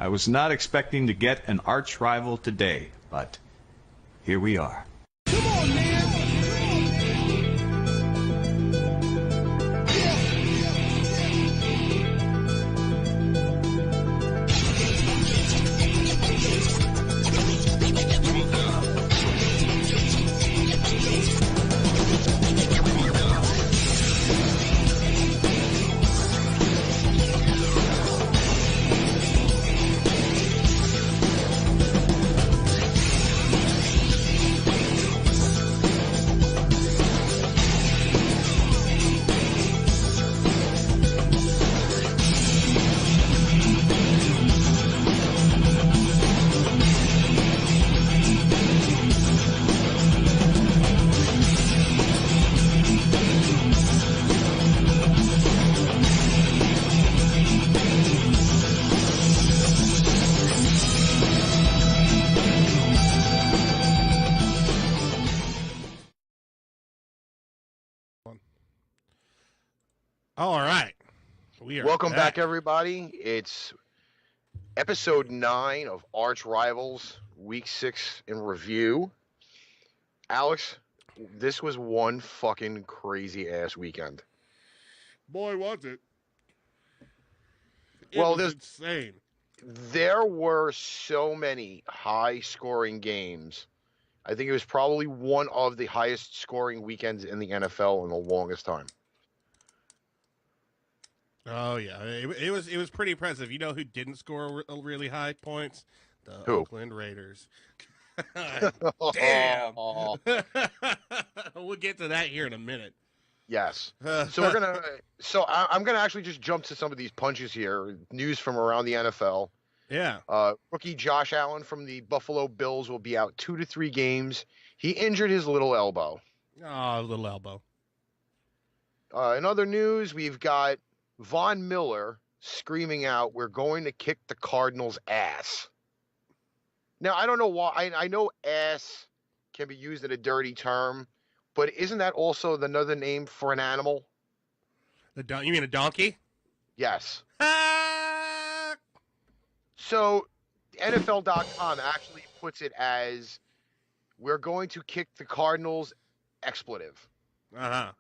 I was not expecting to get an arch rival today, but here we are. Come on, man! All right. Welcome back, everybody. It's episode 9 of Archrivals, week 6 in review. Alex, this was one fucking crazy-ass weekend. Boy, was it. It Well, was insane. There were so many high-scoring games. I think it was probably one of the highest-scoring weekends in the NFL in the longest time. Oh yeah, it was pretty impressive. You know who didn't score really high points? The Who? Oakland Raiders. Damn. We'll get to that here in a minute. Yes. So I'm gonna actually just jump to some of these punches here. News from around the NFL. Yeah. Rookie Josh Allen from the Buffalo Bills will be out 2 to 3 games. He injured his little elbow. Oh, little elbow. In other news, we've got Von Miller screaming out, "We're going to kick the Cardinals' ass." Now, I don't know why. I know ass can be used in a dirty term, but isn't that also another name for an animal? You mean a donkey? Yes. So, NFL.com actually puts it as, "We're going to kick the Cardinals' expletive." Uh-huh.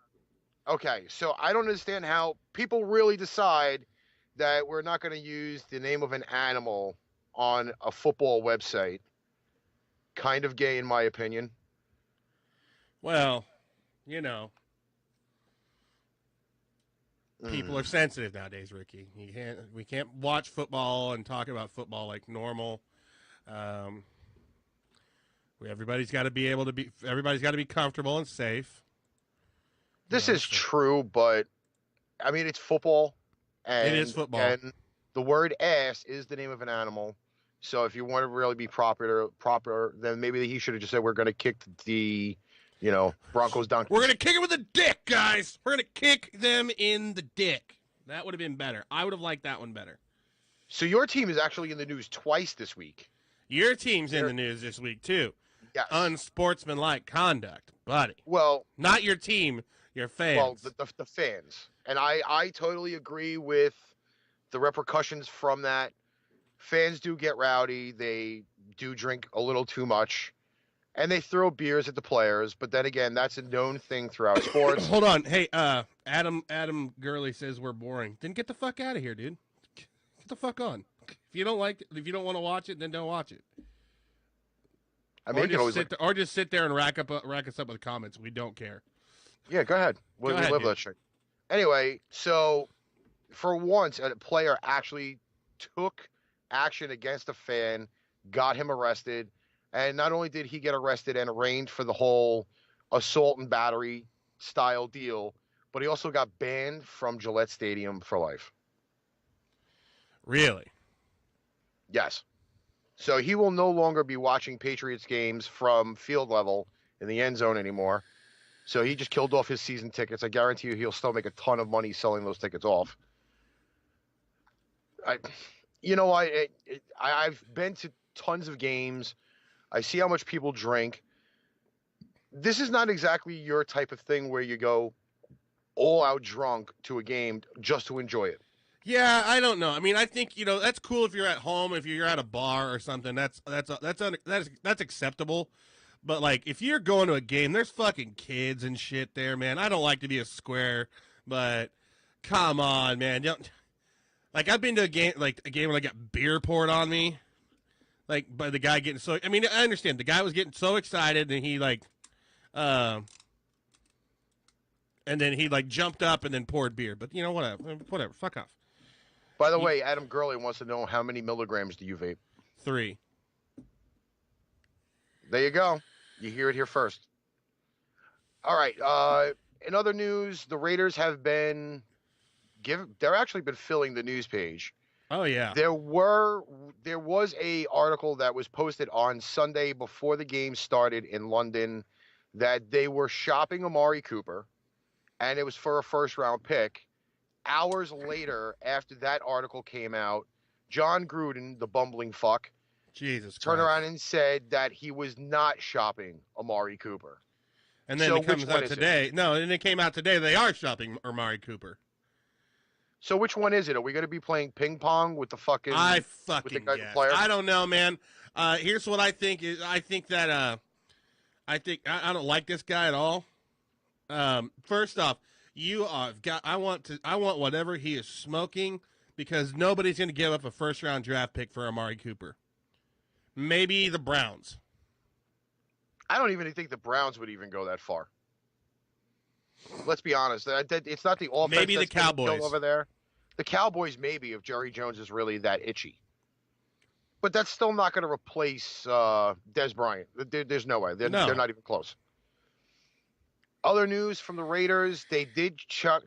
Okay, so I don't understand how people really decide that we're not going to use the name of an animal on a football website. Kind of gay, in my opinion. Well, you know, people are sensitive nowadays, Ricky. We can't watch football and talk about football like normal. Everybody's got to be comfortable and safe. This is true, but I mean, it's football. And, it is football. And the word ass is the name of an animal. So if you want to really be proper, then maybe he should have just said, "We're going to kick the, Broncos down." We're going to kick it with a dick, guys. We're going to kick them in the dick. That would have been better. I would have liked that one better. So your team is actually in the news twice this week. Your team's in the news this week, too. Yes. Unsportsmanlike conduct, buddy. Well, not your team. Your fans. Well, the fans. And I totally agree with the repercussions from that. Fans do get rowdy. They do drink a little too much. And they throw beers at the players. But then again, that's a known thing throughout sports. Hold on. Hey, Adam Gurley says we're boring. Then get the fuck out of here, dude. Get the fuck on. If you don't want to watch it, then don't watch it. I mean, or just sit there and rack us up with comments. We don't care. Yeah, go ahead. We love that shit. Anyway, so for once, a player actually took action against a fan, got him arrested, and not only did he get arrested and arraigned for the whole assault and battery style deal, but he also got banned from Gillette Stadium for life. Really? Yes. So he will no longer be watching Patriots games from field level in the end zone anymore. So he just killed off his season tickets. I guarantee you he'll still make a ton of money selling those tickets off. I've been to tons of games. I see how much people drink. This is not exactly your type of thing where you go all out drunk to a game just to enjoy it. Yeah, I don't know. I mean, I think that's cool if you're at home, if you're at a bar or something. That's acceptable. But like, if you're going to a game, there's fucking kids and shit there, man. I don't like to be a square, but come on, man. Like, I've been to a game where I got beer poured on me, like by the guy getting so. I mean, I understand the guy was getting so excited, and he and then he jumped up and then poured beer. But whatever, fuck off. By the way, Adam Gurley wants to know how many milligrams do you vape? 3. There you go. You hear it here first. All right. In other news, the Raiders have they're actually been filling the news page. Oh yeah. There was a article that was posted on Sunday before the game started in London that they were shopping Amari Cooper, and it was for a first-round pick. Hours later, after that article came out, John Gruden, the bumbling fuck, turned around and said that he was not shopping Amari Cooper. And then it comes out today. No, and it came out today they are shopping Amari Cooper. So which one is it? Are we going to be playing ping pong with the fucking? I don't know, man. Here's what I think is. I think that I don't like this guy at all. First off, I want whatever he is smoking, because nobody's going to give up a first-round draft pick for Amari Cooper. Maybe the Browns. I don't even think the Browns would even go that far. Let's be honest. It's not the offense. Maybe the Cowboys over there. The Cowboys, maybe, if Jerry Jones is really that itchy. But that's still not going to replace Des Bryant. There's no way. They're not even close. Other news from the Raiders: they did cut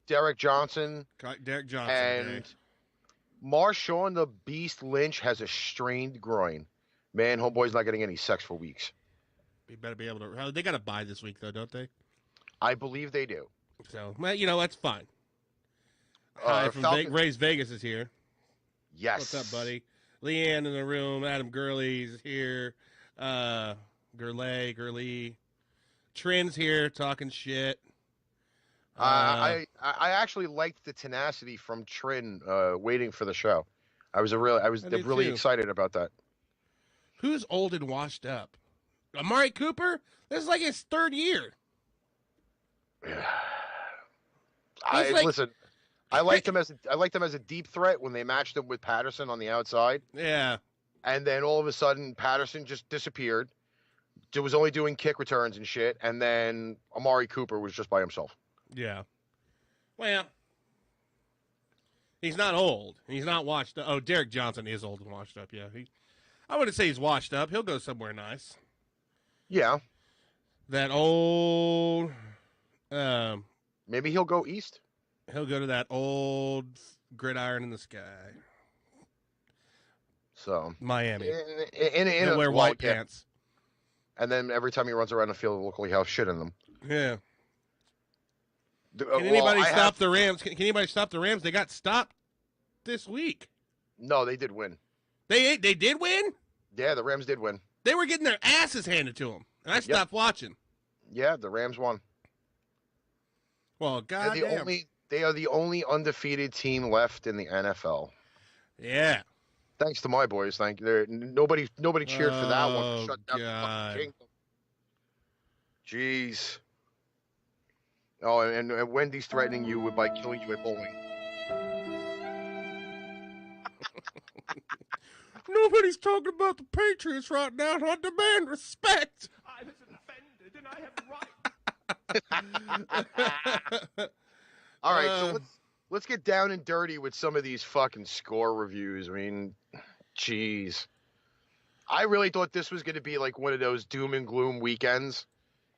Derek Johnson. And Marshawn the Beast Lynch has a strained groin. Man, homeboy's not getting any sex for weeks. You better be able to. They got to buy this week, though, don't they? I believe they do. So, well, that's fine. Hi from Ray's Vegas is here. Yes. What's up, buddy? Leanne in the room. Adam Gurley's here. Gurley. Trin's here talking shit. I actually liked the tenacity from Trin waiting for the show. I was really excited about that. Who's old and washed up? Amari Cooper? This is like his 3rd year. Listen, I liked him as a deep threat when they matched him with Patterson on the outside. Yeah. And then all of a sudden Patterson just disappeared. Was only doing kick returns and shit, and then Amari Cooper was just by himself. Yeah. Well, he's not old. He's not washed up. Oh, Derek Johnson is old and washed up, yeah. I wouldn't say he's washed up. He'll go somewhere nice. Yeah. That old... maybe he'll go east. He'll go to that old gridiron in the sky. So Miami. He'll wear white pants. And then every time he runs around the field, it'll look like he'll have shit in them. Yeah. Can anybody stop the Rams? Can anybody stop the Rams? They got stopped this week. No, they did win. They did win? Yeah, the Rams did win. They were getting their asses handed to them, and I stopped watching. Yeah, the Rams won. Well, goddamn. They are the only undefeated team left in the NFL. Yeah. Thanks to my boys. Thank you. Nobody cheered for that one. Shut down the fucking kingdom. Jeez. Oh, and Wendy's threatening you by killing you at bowling. Nobody's talking about the Patriots right now. I demand respect. I was offended, and I have right. All right, so let's get down and dirty with some of these fucking score reviews. I mean, jeez. I really thought this was going to be like one of those doom and gloom weekends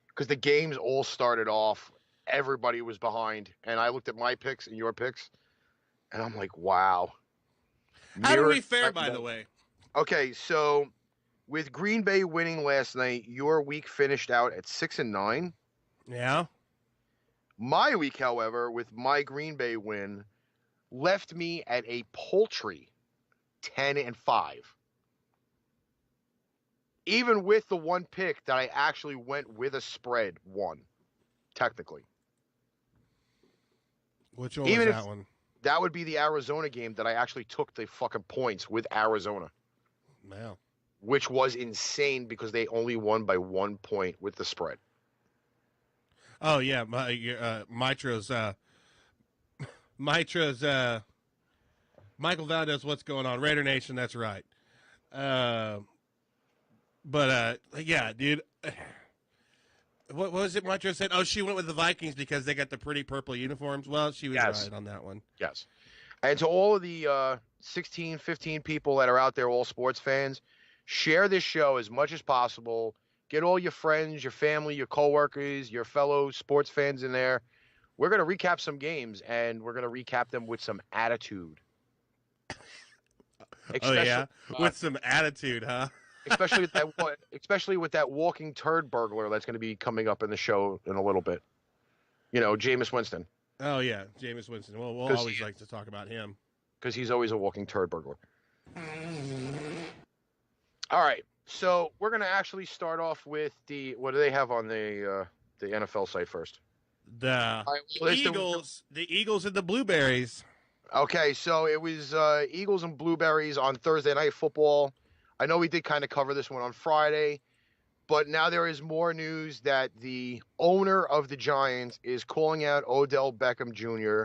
because the games all started off. Everybody was behind. And I looked at my picks and your picks, and I'm like, wow. How did we fare, by the way? Okay, so with Green Bay winning last night, your week finished out at 6-9. Yeah. My week, however, with my Green Bay win, left me at a paltry 10-5. Even with the one pick that I actually went with a spread, won, technically. Which one Even was if that one? that would be the Arizona game that I actually took the fucking points with Arizona, Wow. which was insane because they only won by 1 point with the spread. Oh yeah, Mitro's Michael Valdez. What's going on, Raider Nation? That's right. Yeah, dude. What was it Mitro said? Oh, she went with the Vikings because they got the pretty purple uniforms. Well, she was right on that one. Yes. And to all of the 16, 15 people that are out there, all sports fans, share this show as much as possible. Get all your friends, your family, your coworkers, your fellow sports fans in there. We're going to recap some games, and we're going to recap them with some attitude. Oh, yeah? With some attitude, huh? especially with that walking turd burglar that's going to be coming up in the show in a little bit. You know, Jameis Winston. Oh yeah, Jameis Winston. Well, we'll always like to talk about him because he's always a walking turd burglar. All right, so we're going to actually start off with what do they have on the NFL site first? The Eagles. The Eagles and the Blueberries. Okay, so it was Eagles and Blueberries on Thursday Night Football. I know we did kind of cover this one on Friday, but now there is more news that the owner of the Giants is calling out Odell Beckham Jr.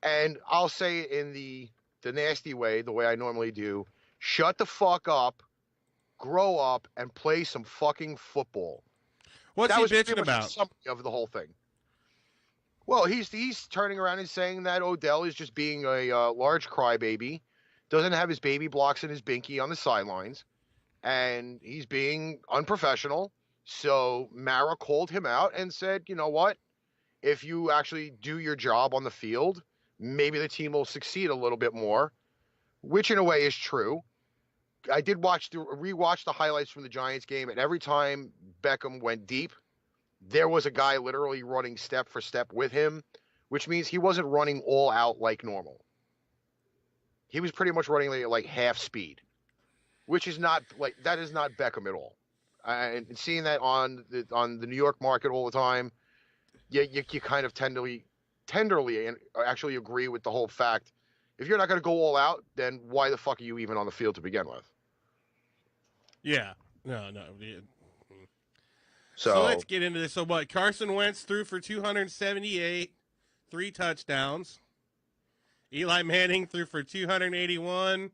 And I'll say it in the nasty way, the way I normally do, shut the fuck up, grow up, and play some fucking football. What's that he was bitching about? The summary of the whole thing. Well, he's turning around and saying that Odell is just being a large crybaby, doesn't have his baby blocks and his binky on the sidelines, and he's being unprofessional. So Mara called him out and said, you know what? If you actually do your job on the field, maybe the team will succeed a little bit more, which in a way is true. I did rewatch the highlights from the Giants game, and every time Beckham went deep, there was a guy literally running step for step with him, which means he wasn't running all out like normal. He was pretty much running like half speed, which is not that is not Beckham at all. And seeing that on the New York market all the time, you kind of tenderly and actually agree with the whole fact. If you're not going to go all out, then why the fuck are you even on the field to begin with? Yeah. No. So let's get into this. So what? Carson Wentz threw for 278, 3 touchdowns. Eli Manning threw for 281.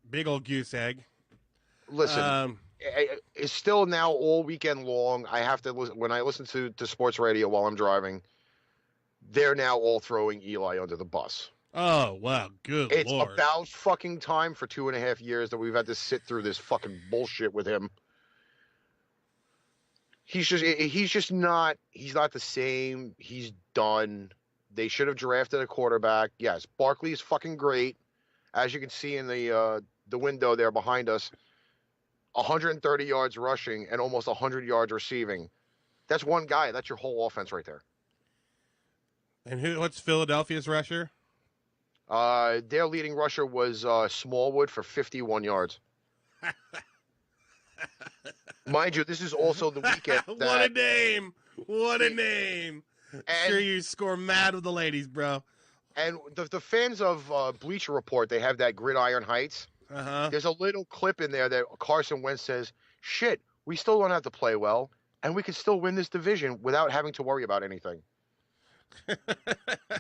Big old goose egg. Listen, it's still now all weekend long. I have to listen when I listen to sports radio while I'm driving. They're now all throwing Eli under the bus. Oh, wow. Good It's Lord. about fucking time for 2.5 years that we've had to sit through this fucking bullshit with him. He's not the same. He's done. They should have drafted a quarterback. Yes, Barkley's fucking great. As you can see in the window there behind us, 130 yards rushing and almost 100 yards receiving. That's one guy. That's your whole offense right there. And what's Philadelphia's rusher? Their leading rusher was Smallwood for 51 yards. Mind you, this is also the weekend. What a name! What a name! Sure, you score mad with the ladies, bro. And the fans of Bleacher Report, they have that Gridiron Heights. Uh-huh. There's a little clip in there that Carson Wentz says, "Shit, we still don't have to play well, and we can still win this division without having to worry about anything."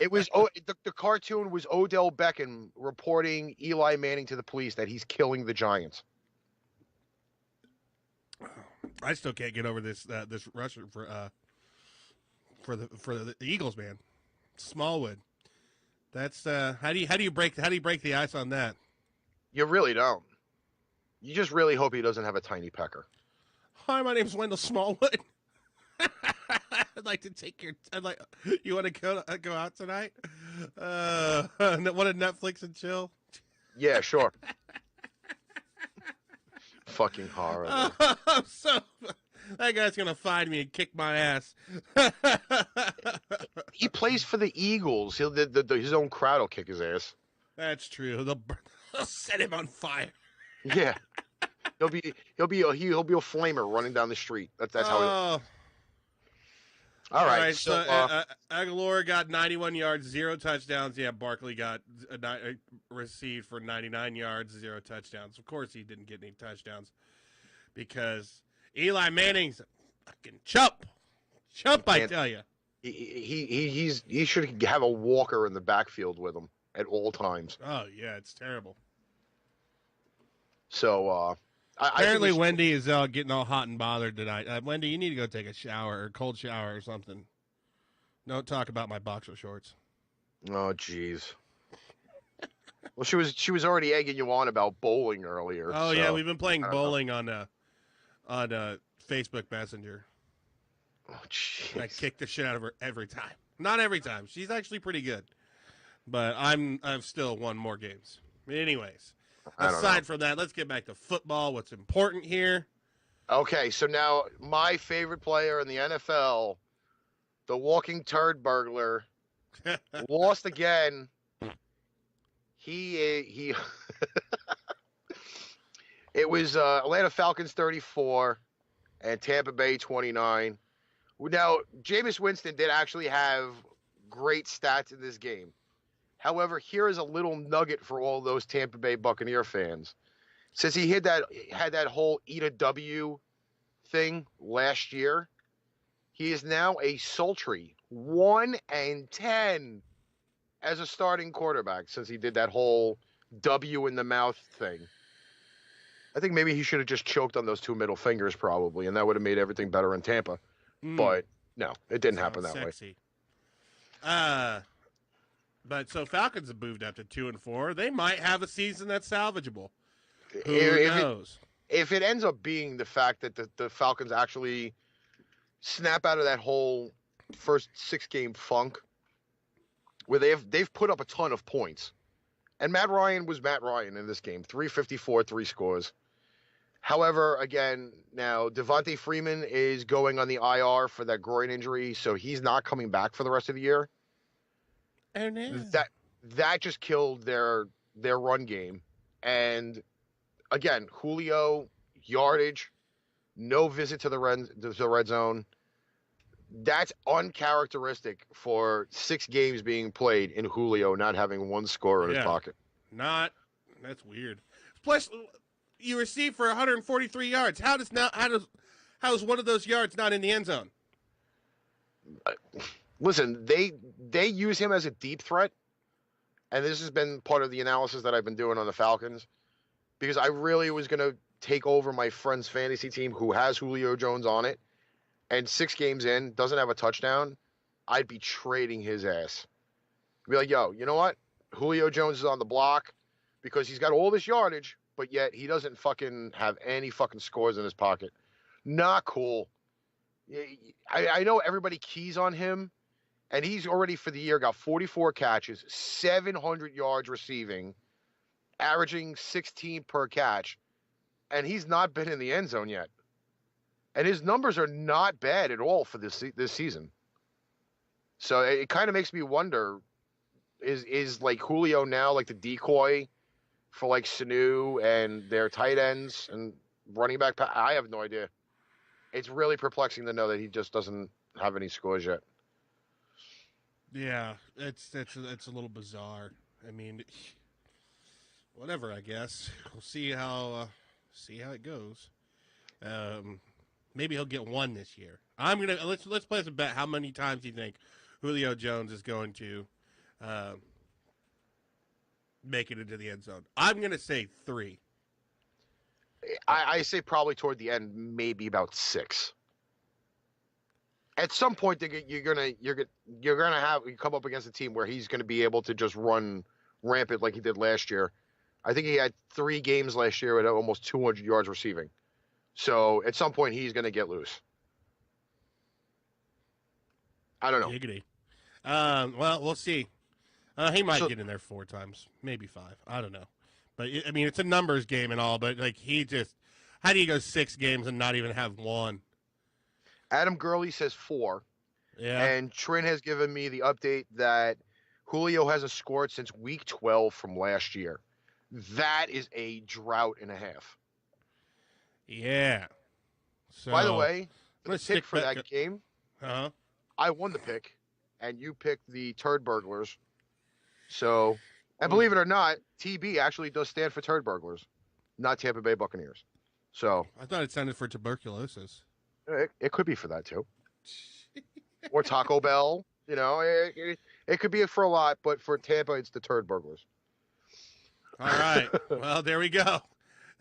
It was the cartoon was Odell Beckham reporting Eli Manning to the police that he's killing the Giants. I still can't get over this rusher for the Eagles, man. Smallwood. That's how do you break the ice on that? You really don't. You just really hope he doesn't have a tiny pecker. Hi, my name's Wendell Smallwood. I'd like to take your. You want to go out tonight? Want to Netflix and chill? Yeah, sure. Fucking horror. So that guy's gonna find me and kick my ass. He plays for the Eagles. His own crowd will kick his ass. That's true. They'll set him on fire. Yeah, he'll be a flamer running down the street. That's how. All right. So, Aguilar got 91 yards, 0 touchdowns. Yeah, Barkley got received for 99 yards, 0 touchdowns. Of course, he didn't get any touchdowns because Eli Manning's a fucking chump. I tell you. He should have a walker in the backfield with him at all times. Oh yeah, it's terrible. So apparently Wendy is getting all hot and bothered tonight. Wendy, you need to go take a shower or cold shower or something. Don't talk about my boxer shorts. Oh jeez. Well, she was already egging you on about bowling earlier. Oh yeah, we've been playing bowling on Facebook Messenger. Oh jeez. I kick the shit out of her every time. Not every time. She's actually pretty good. But I've still won more games. Anyways, aside from that, let's get back to football. What's important here? Okay, so now my favorite player in the NFL, the walking turd burglar, lost again. He It was Atlanta Falcons 34 and Tampa Bay 29. Now, Jameis Winston did actually have great stats in this game. However, here is a little nugget for all those Tampa Bay Buccaneer fans. Since he had that whole eat a W thing last year, he is now a sultry 1-10 as a starting quarterback since he did that whole W in the mouth thing. I think maybe he should have just choked on those 2 middle fingers probably, and that would have made everything better in Tampa. But no, it didn't happen that way. But so Falcons have moved up to 2-4. They might have a season that's salvageable. Who knows? If it ends up being the fact that the Falcons actually snap out of that whole first 6-game funk, where they've put up a ton of points, and Matt Ryan was Matt Ryan in this game, 354, 3 scores. However, again, now Devontae Freeman is going on the IR for that groin injury, so he's not coming back for the rest of the year. Oh no! That just killed their run game, and again, Julio yardage, no visit to the red zone. That's uncharacteristic for 6 games being played in Julio not having 1 score in his pocket. That's weird. Plus, you received for 143 yards. How is one of those yards not in the end zone? Listen, they use him as a deep threat, and this has been part of the analysis that I've been doing on the Falcons, because I really was going to take over my friend's fantasy team who has Julio Jones on it, and 6 games in, doesn't have a touchdown. I'd be trading his ass. I'd be like, yo, you know what? Julio Jones is on the block because he's got all this yardage, but yet he doesn't fucking have any fucking scores in his pocket. Not cool. I know everybody keys on him, and he's already for the year got 44 catches, 700 yards receiving, averaging 16 per catch, and he's not been in the end zone yet. And his numbers are not bad at all for this season. So it kind of makes me wonder, is like Julio now like the decoy for like Sanu and their tight ends and running back? I have no idea. It's really perplexing to know that he just doesn't have any scores yet. Yeah, it's a little bizarre. I mean, whatever. I guess we'll see how it goes. Maybe he'll get 1 this year. Let's place a bet. How many times do you think Julio Jones is going to make it into the end zone? I'm gonna say 3. I say probably toward the end, maybe about 6. At some point, you're gonna come up against a team where he's gonna be able to just run rampant like he did last year. I think he had 3 games last year with almost 200 yards receiving. So at some point, he's gonna get loose. I don't know. Giggity. Well, we'll see. He might get in there 4 times, maybe 5. I don't know. But, I mean, it's a numbers game and all, but, like, how do you go 6 games and not even have 1? Adam Gurley says 4. Yeah. And Trent has given me the update that Julio hasn't scored since week 12 from last year. That is a drought and a half. Yeah. So, by the way, the pick for that game, Uh-huh. I won the pick, and you picked the Turd Burglars. So, and believe it or not, TB actually does stand for Turd Burglars, not Tampa Bay Buccaneers. So I thought it sounded for tuberculosis. it could be for that too, or Taco Bell. You know, it could be for a lot, but for Tampa, it's the Turd Burglars. All right. Well, there we go.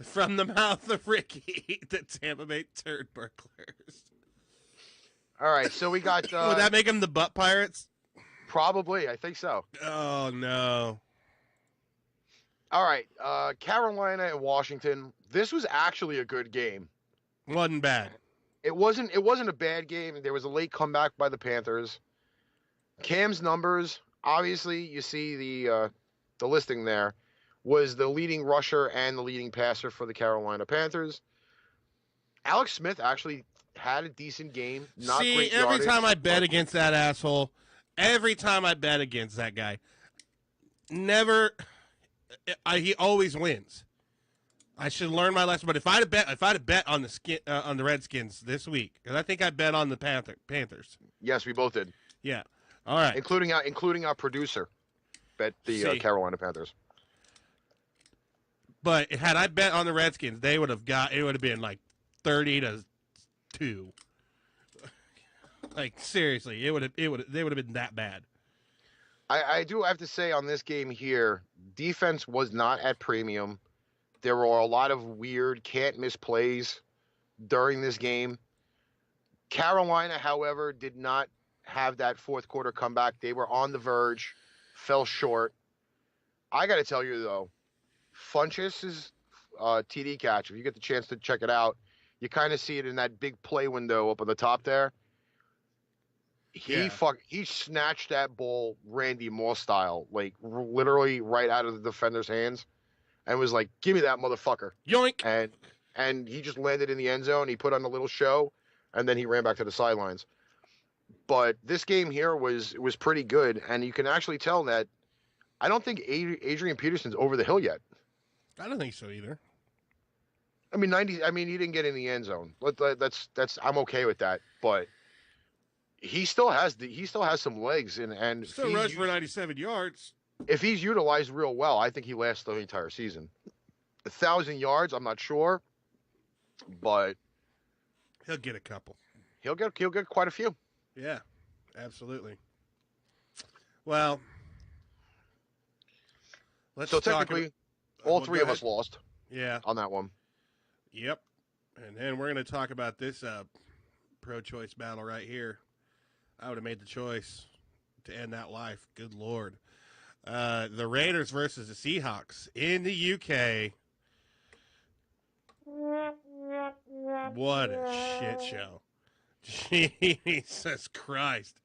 From the mouth of Ricky, the Tampa Bay Turd Burglars. All right, so we got. Would that make them the Butt Pirates? Probably, I think so. Oh no. All right, Carolina and Washington. This was actually a good game. Wasn't bad. It wasn't a bad game. There was a late comeback by the Panthers. Cam's numbers, obviously, you see the listing there, was the leading rusher and the leading passer for the Carolina Panthers. Alex Smith actually had a decent game. Not great every yardage, time I bet against that asshole, every time I bet against that guy, he always wins. I should learn my lesson. But if I'd have bet on the Redskins this week, because I think I bet on the Panthers. Yes, we both did. Yeah. All right. Including our producer, bet the Carolina Panthers. But had I bet on the Redskins, it would have been like 30-2. Like seriously, they would have been that bad. I do have to say on this game here, defense was not at premium. There were a lot of weird can't miss plays during this game. Carolina, however, did not have that fourth quarter comeback. They were on the verge, fell short. I got to tell you though, Funchess's TD catch, if you get the chance to check it out, you kind of see it in that big play window up on the top there. He snatched that ball Randy Moss style, like literally right out of the defender's hands, and was like, "Give me that motherfucker!" Yoink! And he just landed in the end zone. He put on a little show, and then he ran back to the sidelines. But this game here was pretty good, and you can actually tell that I don't think Adrian Peterson's over the hill yet. I don't think so either. I mean, he didn't get in the end zone. That's I'm okay with that, but he still has some legs and still rushed for 97 yards. If he's utilized real well, I think he lasts the entire season. 1,000 yards, I'm not sure, but he'll get a couple. He'll get quite a few. Yeah, absolutely. Well, so technically, all three of us lost. Yeah, on that one. Yep, and then we're going to talk about this pro-choice battle right here. I would have made the choice to end that life. Good Lord. The Raiders versus the Seahawks in the UK. What a shit show. Jesus Christ.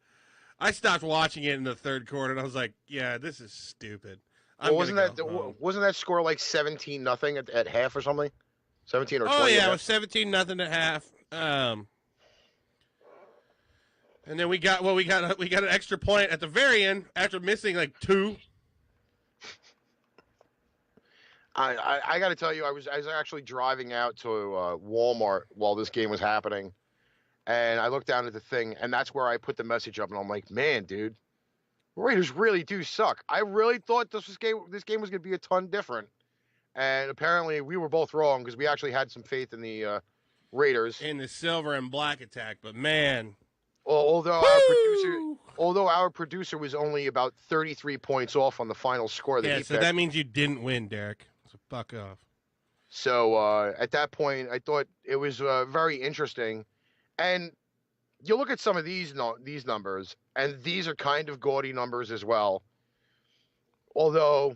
I stopped watching it in the third quarter, and I was like, yeah, this is stupid. Wasn't that score like 17-0 at half or something? 17 or 20? Oh, yeah, it was 17-0 at half. And then we got an extra point at the very end after missing like two. I got to tell you, I was actually driving out to Walmart while this game was happening, and I looked down at the thing, and that's where I put the message up, and I'm like, man, dude, Raiders really do suck. I really thought this game was going to be a ton different, and apparently we were both wrong because we actually had some faith in the Raiders in the silver and black attack, but man. Although our producer was only about 33 points off on the final score that he picked. That means you didn't win, Derek. So fuck off. So at that point, I thought it was very interesting. And you look at some of these numbers, and these are kind of gaudy numbers as well. Although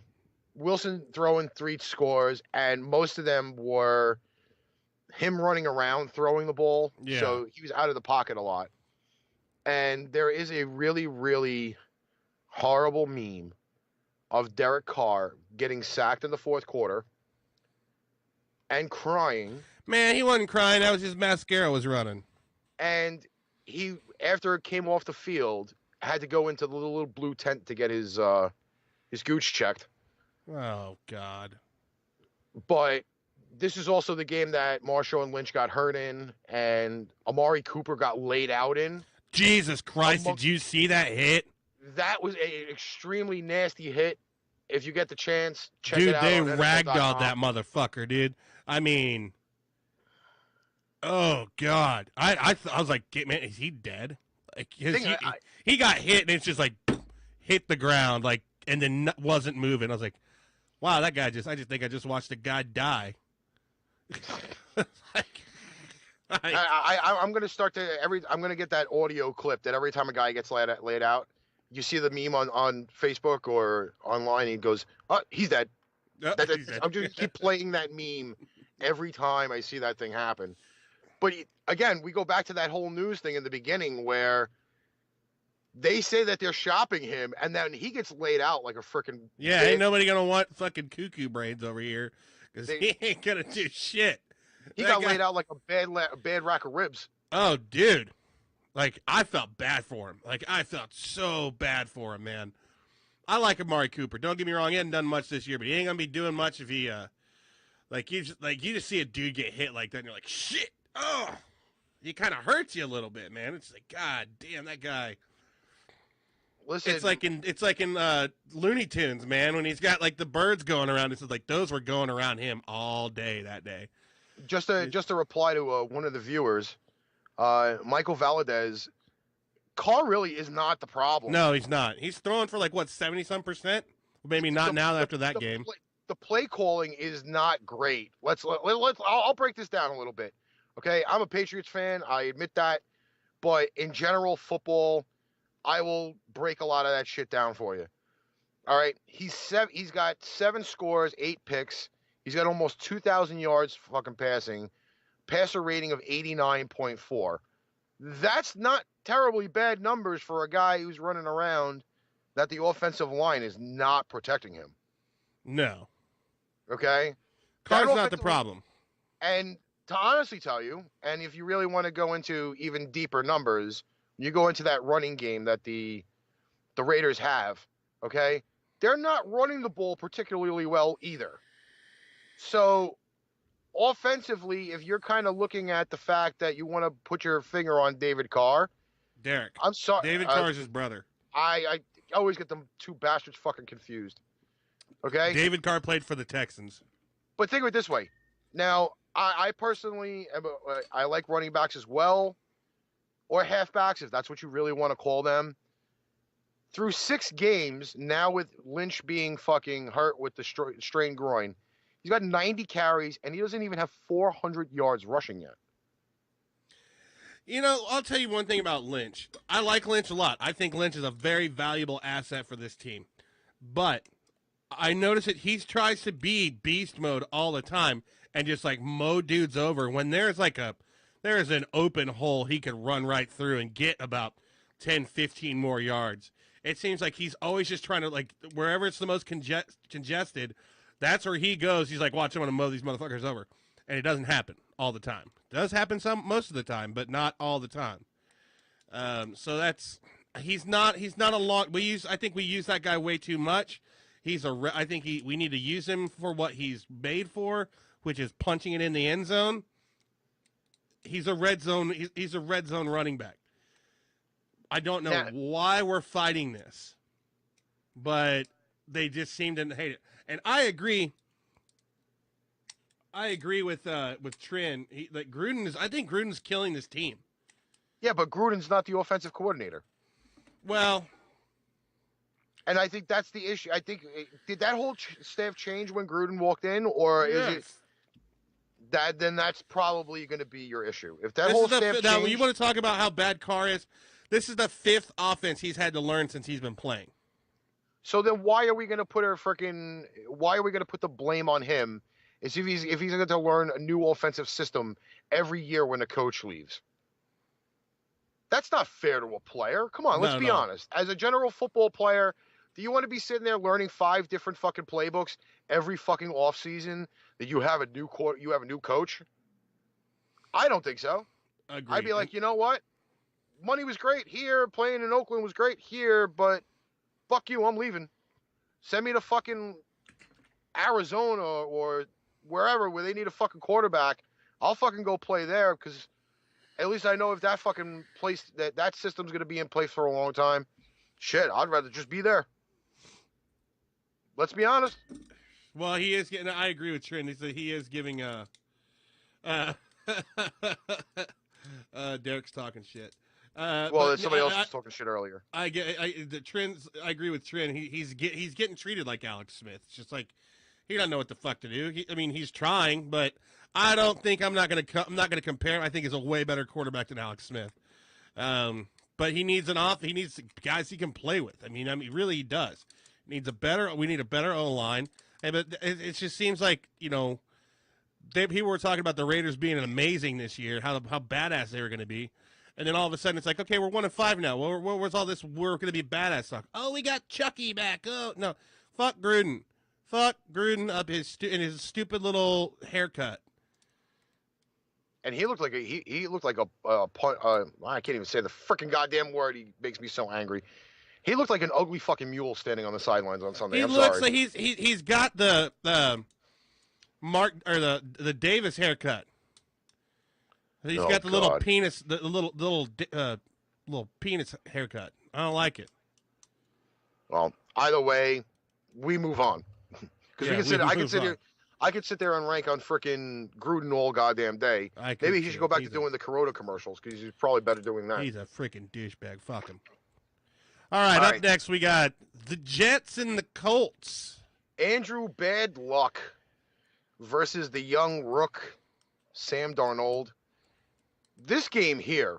Wilson throwing 3 scores, and most of them were him running around throwing the ball. Yeah. So he was out of the pocket a lot. And there is a really, really horrible meme of Derek Carr getting sacked in the fourth quarter and crying. Man, he wasn't crying. That was his mascara was running. And he, after it came off the field, had to go into the little blue tent to get his gooch checked. Oh, God. But this is also the game that Marshall and Lynch got hurt in, and Amari Cooper got laid out in. Jesus Christ, did you see that hit? That was an extremely nasty hit. If you get the chance, check dude, it out. Dude, they ragdolled that motherfucker, dude. I mean, oh God, I was like, man, is he dead? Like, he got hit, and it's just like hit the ground, like, and then wasn't moving. I was like, wow, that guy I just think I just watched a guy die. I'm gonna start I'm gonna get that audio clip that every time a guy gets laid out, you see the meme on Facebook or online. He goes, "Oh, he's dead." I'm just keep playing that meme every time I see that thing happen. But again, we go back to that whole news thing in the beginning where they say that they're shopping him, and then he gets laid out like a freaking ain't nobody gonna want fucking cuckoo brains over here because he ain't gonna do shit. He got laid out like a bad rack of ribs. Oh, dude. Like, I felt bad for him. Like, I felt so bad for him, man. I like Amari Cooper. Don't get me wrong. He hasn't done much this year, but he ain't going to be doing much if he, you just see a dude get hit like that, and you're like, shit. Oh. It kind of hurts you a little bit, man. It's like, God damn, that guy. Listen. It's like in Looney Tunes, man, when he's got, like, the birds going around. It's like those were going around him all day that day. Just to reply to one of the viewers, Michael Valadez, Carr really is not the problem. No, he's not. He's throwing for 70-some%. Maybe not now after that game. The play calling is not great. I'll break this down a little bit. Okay, I'm a Patriots fan. I admit that, but in general football, I will break a lot of that shit down for you. All right, he's got 7 scores, 8 picks. He's got almost 2,000 yards fucking passing, passer rating of 89.4. That's not terribly bad numbers for a guy who's running around that the offensive line is not protecting him. No. Okay? Carr's not the problem. And to honestly tell you, and if you really want to go into even deeper numbers, you go into that running game that the Raiders have, okay? They're not running the ball particularly well either. So, offensively, if you're kind of looking at the fact that you want to put your finger on David Carr, Derek, I'm sorry. David Carr is his brother. I always get them two bastards fucking confused. Okay? David Carr played for the Texans. But think of it this way. Now, I personally, I like running backs as well, or halfbacks, if that's what you really want to call them. Through 6 games, now with Lynch being fucking hurt with the strained groin, he's got 90 carries, and he doesn't even have 400 yards rushing yet. You know, I'll tell you one thing about Lynch. I like Lynch a lot. I think Lynch is a very valuable asset for this team. But I notice that he tries to be beast mode all the time and just, mow dudes over. When there's an open hole he could run right through and get about 10, 15 more yards. It seems like he's always just trying to, wherever it's the most congested, that's where he goes. He's like, watch, I'm going to mow these motherfuckers over. And it doesn't happen all the time. It does happen most of the time, but not all the time. So he's not a long. I think we use that guy way too much. I think we need to use him for what he's made for, which is punching it in the end zone. He's a red zone. He's a red zone running back. I don't know why we're fighting this, but they just seem to hate it. And I agree. I agree with Trin. I think Gruden's killing this team. Yeah, but Gruden's not the offensive coordinator. Well, and I think that's the issue. I think did that whole staff change when Gruden walked in, or is it that? Then that's probably going to be your issue. If that whole staff changed, now, you want to talk about how bad Carr is? This is the 5th offense he's had to learn since he's been playing. So then, why are we going to put the blame on him? Is if he's going to learn a new offensive system every year when a coach leaves? That's not fair to a player. Come on, let's be honest. As a general football player, do you want to be sitting there learning 5 different fucking playbooks every fucking offseason that you have a new coach? I don't think so. Agreed. I'd be like, you know what? Money was great here. Playing in Oakland was great here, but fuck you, I'm leaving. Send me to fucking Arizona or wherever where they need a fucking quarterback. I'll fucking go play there because At least I know if that fucking place, that system's going to be in place for a long time. Shit, I'd rather just be there. Let's be honest. Well, he is getting. I agree with Trent. He is giving Derek's talking shit. Somebody else was talking shit earlier. I agree with Trent. He's getting treated like Alex Smith. It's just like he doesn't know what the fuck to do. He's trying, but I don't think I'm not gonna compare him. I think he's a way better quarterback than Alex Smith. But he needs He needs guys he can play with. Really he does. We need a better O-line. But it just seems like, people were talking about the Raiders being amazing this year, how badass they were going to be. And then all of a sudden it's like, okay, we're 1-5 now. Where's all this we're going to be badass talk? Oh, we got Chucky back. Oh, no. Fuck Gruden. Fuck Gruden up in his stupid little haircut. And he looked like I can't even say the freaking goddamn word. He makes me so angry. He looked like an ugly fucking mule standing on the sidelines on Sunday. He looks like he's got the Mark or the Davis haircut. He's got the little penis, the little penis haircut. I don't like it. Well, either way, we move on because I could sit there and rank on frickin' Gruden all goddamn day. Maybe he should go back to doing the Corona commercials because he's probably better doing that. He's a freaking douchebag. Fuck him. All right, up next we got the Jets and the Colts. Andrew Bad Luck versus the young rook, Sam Darnold. This game here,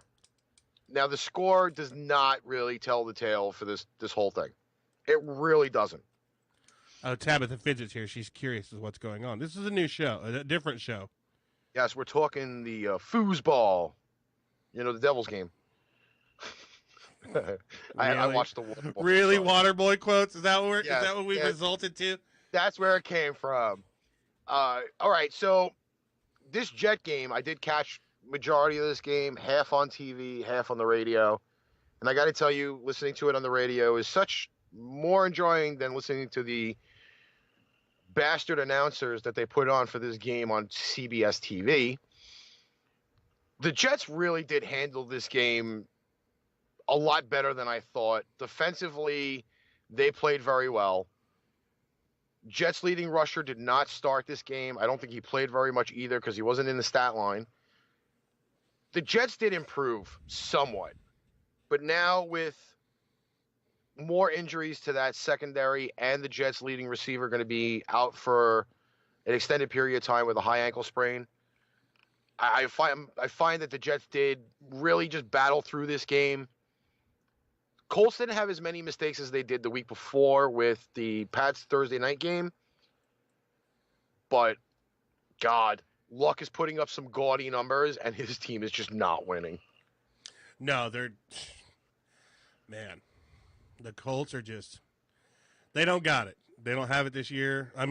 now the score does not really tell the tale for this whole thing. It really doesn't. Oh, Tabitha Fidget's here. She's curious as what's going on. This is a new show, a different show. Yes, we're talking the foosball. The Devil's game. Really? I watched the Waterboy. Really, Waterboy quotes? Is that what we resulted to? That's where it came from. All right, so this Jet game, I did catch majority of this game, half on TV, half on the radio. And I got to tell you, listening to it on the radio is such more enjoying than listening to the bastard announcers that they put on for this game on CBS TV. The Jets really did handle this game a lot better than I thought. Defensively, they played very well. Jets leading rusher did not start this game. I don't think he played very much either because he wasn't in the stat line. The Jets did improve somewhat. But now with more injuries to that secondary and the Jets leading receiver going to be out for an extended period of time with a high ankle sprain, I find that the Jets did really just battle through this game. Colts didn't have as many mistakes as they did the week before with the Pats Thursday night game. But, God, Luck is putting up some gaudy numbers, and his team is just not winning. No, man, the Colts are just, they don't got it. They don't have it this year. I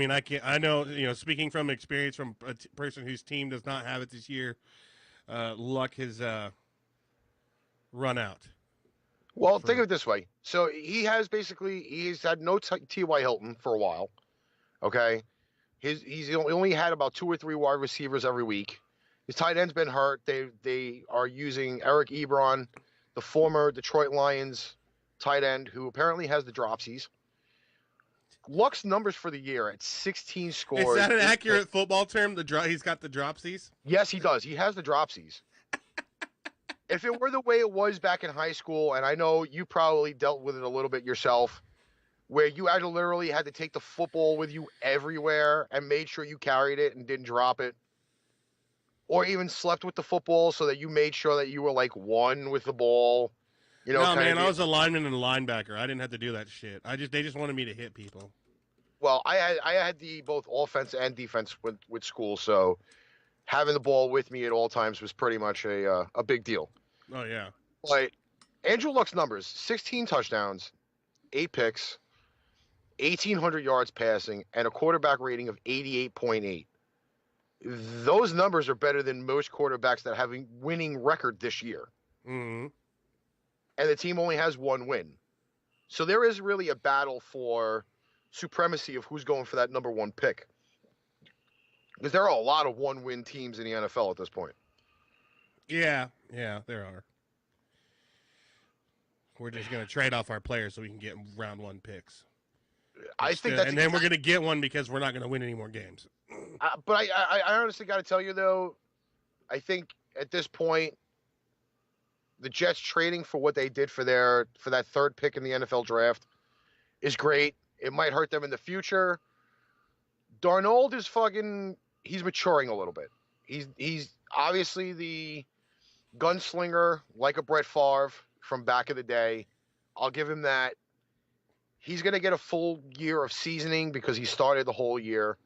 know, speaking from experience from a person whose team does not have it this year, Luck has run out. Well, think of it this way. So he's had no T.Y. Hilton for a while. Okay. He's only had about 2 or 3 wide receivers every week. His tight end's been hurt. They are using Eric Ebron, the former Detroit Lions tight end, who apparently has the dropsies. Luck's numbers for the year at 16 scores. Is that an accurate football term? He's got the dropsies? Yes, he does. He has the dropsies. If it were the way it was back in high school, and I know you probably dealt with it a little bit yourself, where you literally had to take the football with you everywhere and made sure you carried it and didn't drop it, or even slept with the football so that you made sure that you were like one with the ball. No, man, I was a lineman and a linebacker. I didn't have to do that shit. They just wanted me to hit people. Well, I had the both offense and defense with school, so having the ball with me at all times was pretty much a big deal. Oh, yeah. But Andrew Luck's numbers, 16 touchdowns, 8 picks, 1,800 yards passing, and a quarterback rating of 88.8. Those numbers are better than most quarterbacks that have a winning record this year. Mm-hmm. And the team only has 1 win. So there is really a battle for supremacy of who's going for that number 1 pick. Because there are a lot of 1-win teams in the NFL at this point. Yeah, there are. We're just going to trade off our players so we can get round 1 picks. I think that's and then we're going to get one because we're not going to win any more games. But I honestly got to tell you though, I think at this point, the Jets trading for what they did for that 3rd pick in the NFL draft is great. It might hurt them in the future. Darnold is he's maturing a little bit. He's obviously the gunslinger like a Brett Favre from back in the day. I'll give him that. He's going to get a full year of seasoning because he started the whole year.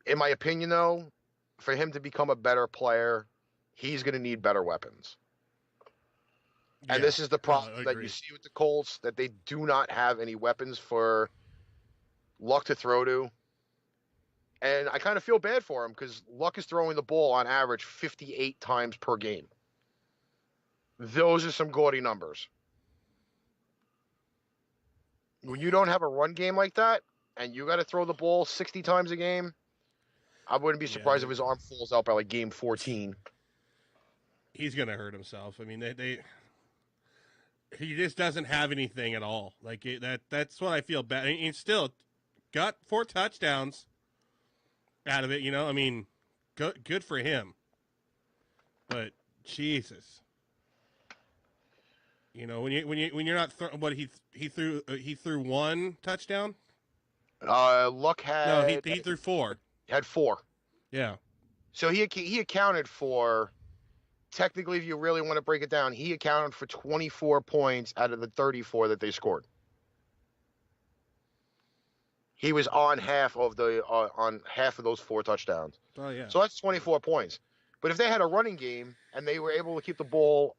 In my opinion, though, for him to become a better player, he's going to need better weapons. And this is the problem that you see with the Colts, that they do not have any weapons for Luck to throw to. And I kind of feel bad for him because Luck is throwing the ball on average 58 times per game. Those are some gaudy numbers. When you don't have a run game like that, and you got to throw the ball 60 times a game, I wouldn't be surprised if his arm falls out by like game 14. He's going to hurt himself. I mean, he just doesn't have anything at all. Like that's what I feel bad. He still got 4 touchdowns out of it. You know, I mean, good for him. But Jesus, you know, when you're not he threw 1 touchdown. Luck had he threw 4. Had 4. Yeah. So he accounted for. Technically, if you really want to break it down, he accounted for 24 points out of the 34 that they scored. He was on half of those 4 touchdowns. Oh yeah. So that's 24 points. But if they had a running game and they were able to keep the ball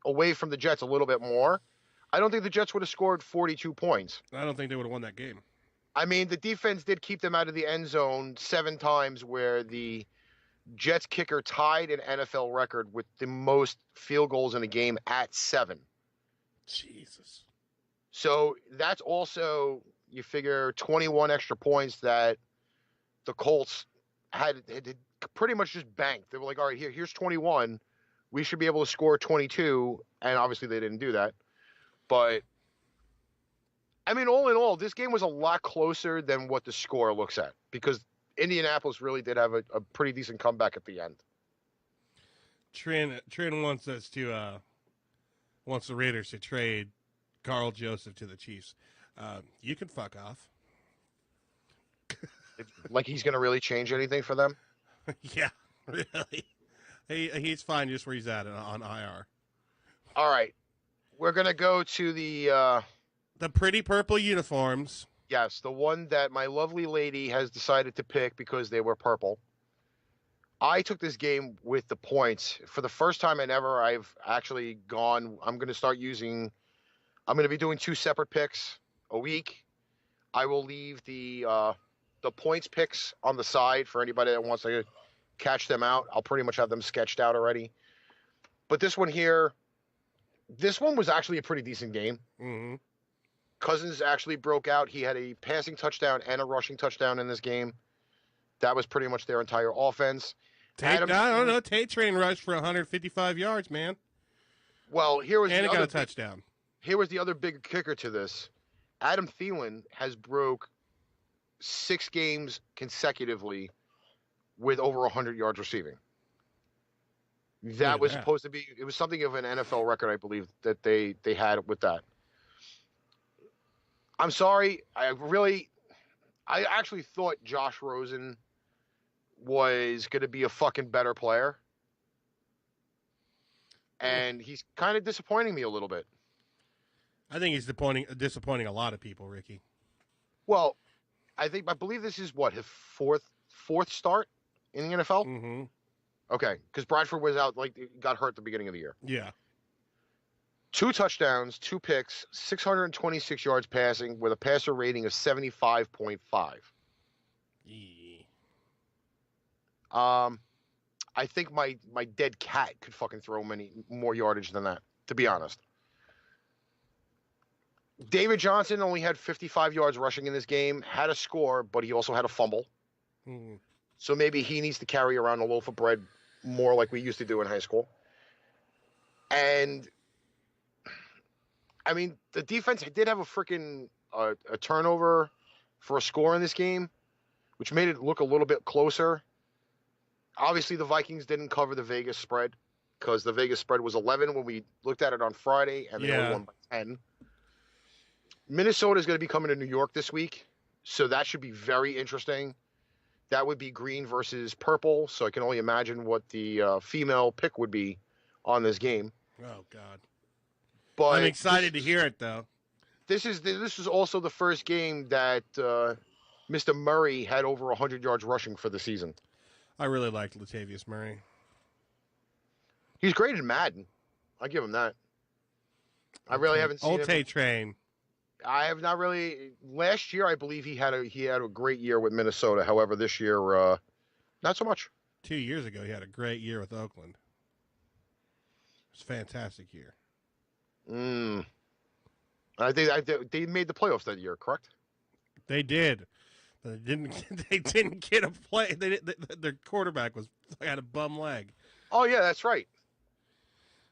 away from the Jets a little bit more, I don't think the Jets would have scored 42 points. I don't think they would have won that game. I mean, the defense did keep them out of the end zone 7 times, where the Jets kicker tied an NFL record with the most field goals in a game at 7. Jesus. So that's also, you figure, 21 extra points that the Colts had pretty much just banked. They were like, all right, here's 21. We should be able to score 22. And obviously they didn't do that. But, I mean, all in all, this game was a lot closer than what the score looks at, because Indianapolis really did have a pretty decent comeback at the end. Trin wants the Raiders to trade Carl Joseph to the Chiefs. You can fuck off. Like he's going to really change anything for them? Yeah, really. He's fine just where he's at on IR. All right. We're going to go to the pretty purple uniforms. Yes, the one that my lovely lady has decided to pick because they were purple. I took this game with the points. For the first time ever, I've actually gone. I'm going to be doing 2 separate picks a week. I will leave the points picks on the side for anybody that wants to catch them out. I'll pretty much have them sketched out already. But this one was actually a pretty decent game. Mm-hmm. Cousins actually broke out. He had a passing touchdown and a rushing touchdown in this game. That was pretty much their entire offense. I don't know. Tate train rushed for 155 yards, man. Well, he got a touchdown. Here was the other big kicker to this. Adam Thielen has broke 6 games consecutively with over 100 yards receiving. That was supposed to be. It was something of an NFL record, I believe, that they had with that. I'm sorry. I actually thought Josh Rosen was going to be a fucking better player. And he's kind of disappointing me a little bit. I think he's disappointing a lot of people, Ricky. Well, I believe this is his fourth start in the NFL? Mm-hmm. Okay, because Bradford was out, got hurt at the beginning of the year. Yeah. 2 touchdowns, 2 picks, 626 yards passing with a passer rating of 75.5. Yeah. I think my dead cat could fucking throw many more yardage than that, to be honest. David Johnson only had 55 yards rushing in this game, had a score, but he also had a fumble. Mm-hmm. So maybe he needs to carry around a loaf of bread more like we used to do in high school. And I mean, the defense did have a freaking a turnover for a score in this game, which made it look a little bit closer. Obviously, the Vikings didn't cover the Vegas spread because the Vegas spread was 11 when we looked at it on Friday, and they only won by 10. Minnesota is going to be coming to New York this week, so that should be very interesting. That would be green versus purple, so I can only imagine what the female pick would be on this game. Oh, God. But I'm excited to hear it, though. This is also the first game that Mr. Murray had over 100 yards rushing for the season. I really liked Latavius Murray. He's great in Madden. I give him that. I really haven't seen Old him. Tay Train. I have not really. Last year, I believe he had a great year with Minnesota. However, this year, not so much. 2 years ago, he had a great year with Oakland. It was a fantastic year. I think they made the playoffs that year, correct? They did. They didn't. They didn't get a play. Their quarterback had a bum leg. Oh yeah, that's right.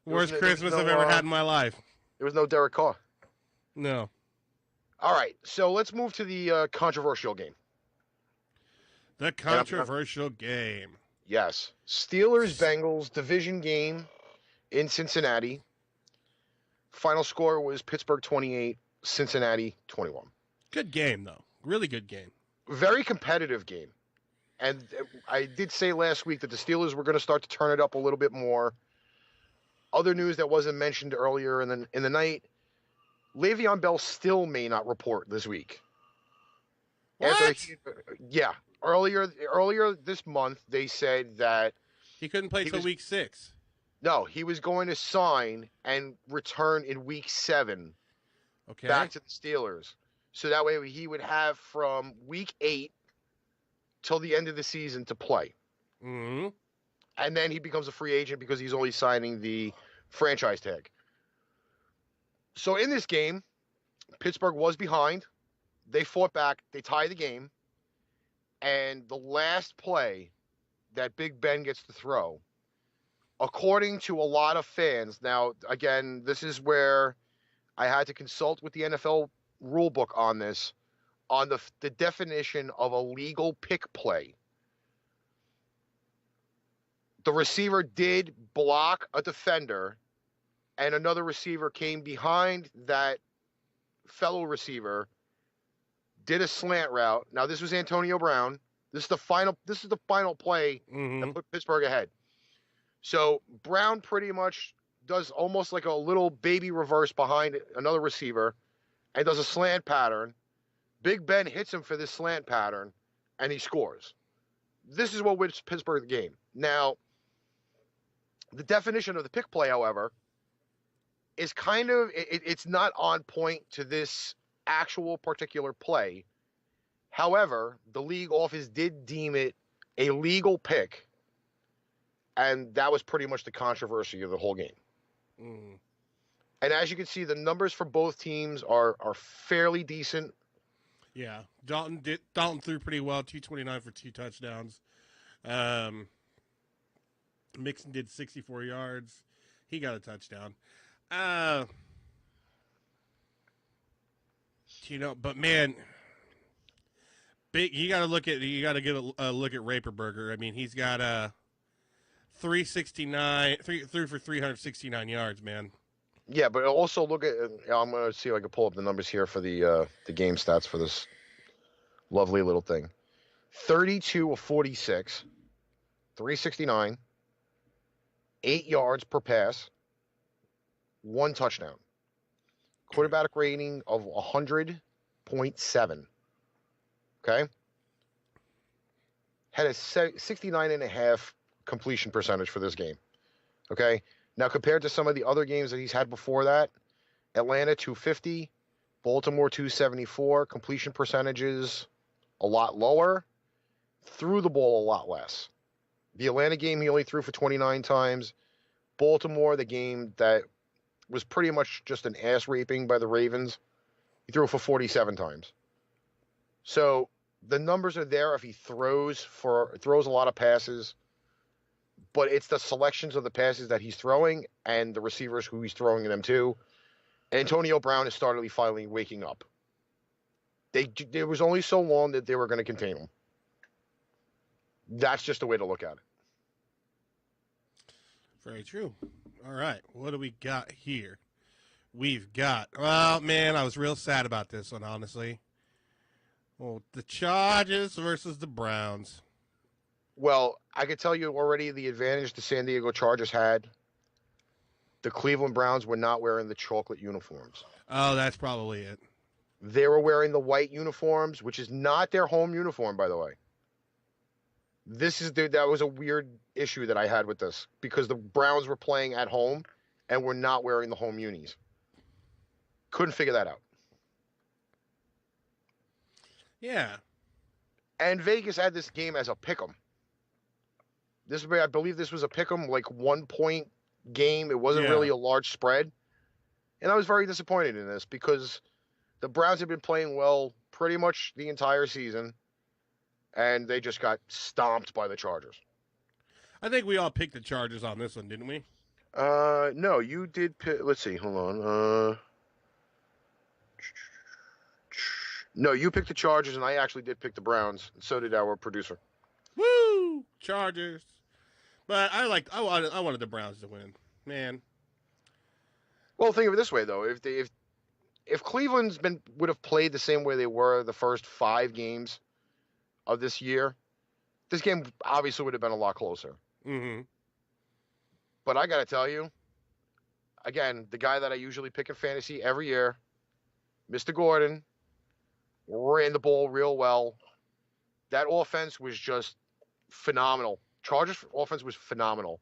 Worst Christmas I've ever had in my life. There was no Derek Carr. No. All right, so let's move to the controversial game. The controversial game. Yes, Steelers-Bengals division game in Cincinnati. Final score was Pittsburgh 28, Cincinnati 21. Good game, though. Really good game. Very competitive game. And I did say last week that the Steelers were going to start to turn it up a little bit more. Other news that wasn't mentioned earlier in the night, Le'Veon Bell still may not report this week. What? Earlier this month, they said that He couldn't play till week 6. No, he was going to sign and return in week 7 back to the Steelers. So that way he would have from week 8 till the end of the season to play. Mm-hmm. And then he becomes a free agent because he's only signing the franchise tag. So in this game, Pittsburgh was behind. They fought back. They tied the game. And the last play that Big Ben gets to throw, according to a lot of fans, now, again, this is where I had to consult with the NFL rule book on this, on the definition of a legal pick play. The receiver did block a defender, and another receiver came behind that fellow receiver, did a slant route. Now, this was Antonio Brown. This is the final play that put Pittsburgh ahead. So Brown pretty much does almost like a little baby reverse behind another receiver and does a slant pattern. Big Ben hits him for this slant pattern, and he scores. This is what wins Pittsburgh the game. Now, the definition of the pick play, however, is kind of, it's not on point to this actual particular play. However, the league office did deem it a legal pick, and that was pretty much the controversy of the whole game. And as you can see, the numbers for both teams are fairly decent. Yeah, Dalton threw pretty well, 229 for 2 touchdowns. Mixon did 64 yards. He got a touchdown. But man, you got to get a look at Raperberger. I mean, he's got 369, threw for 369 yards, man. Yeah, but also look at. I'm going to see if I can pull up the numbers here for the game stats for this lovely little thing. 32 of 46, 369, 8 yards per pass, 1 touchdown. Quarterback rating of 100.7. Okay? Had a 69.5 completion percentage for this game. Okay? Now, compared to some of the other games that he's had before that, Atlanta 250, Baltimore 274, completion percentages a lot lower, threw the ball a lot less. The Atlanta game, he only threw for 29 times. Baltimore, the game that was pretty much just an ass raping by the Ravens, he threw for 47 times. So the numbers are there if he throws a lot of passes. but it's the selections of the passes that he's throwing and the receivers who he's throwing them to. Antonio Brown is startedly finally waking up. There was only so long that they were going to contain him. That's just the way to look at it. Very true. All right, what do we got here? We've got, well, man, I was real sad about this one, honestly. Well, the Chargers versus the Browns. Well, I could tell you already the advantage the San Diego Chargers had. The Cleveland Browns were not wearing the chocolate uniforms. Oh, that's probably it. They were wearing the white uniforms, which is not their home uniform, by the way. That was a weird issue that I had with this because the Browns were playing at home and were not wearing the home unis. Couldn't figure that out. Yeah. And Vegas had this game as a pick'em. I believe this was a pick'em, like 1 point game. It wasn't really a large spread. And I was very disappointed in this because the Browns had been playing well pretty much the entire season. And they just got stomped by the Chargers. I think we all picked the Chargers on this one, didn't we? No, you did. Let's see. Hold on. No, you picked the Chargers, and I actually did pick the Browns. And so did our producer. Woo! Chargers. But I wanted the Browns to win, man. Well, think of it this way, though: if Cleveland's would have played the same way they were the first 5 games of this year, this game obviously would have been a lot closer. Mm-hmm. But I got to tell you, again, the guy that I usually pick in fantasy every year, Mr. Gordon, ran the ball real well. That offense was just phenomenal. Chargers offense was phenomenal.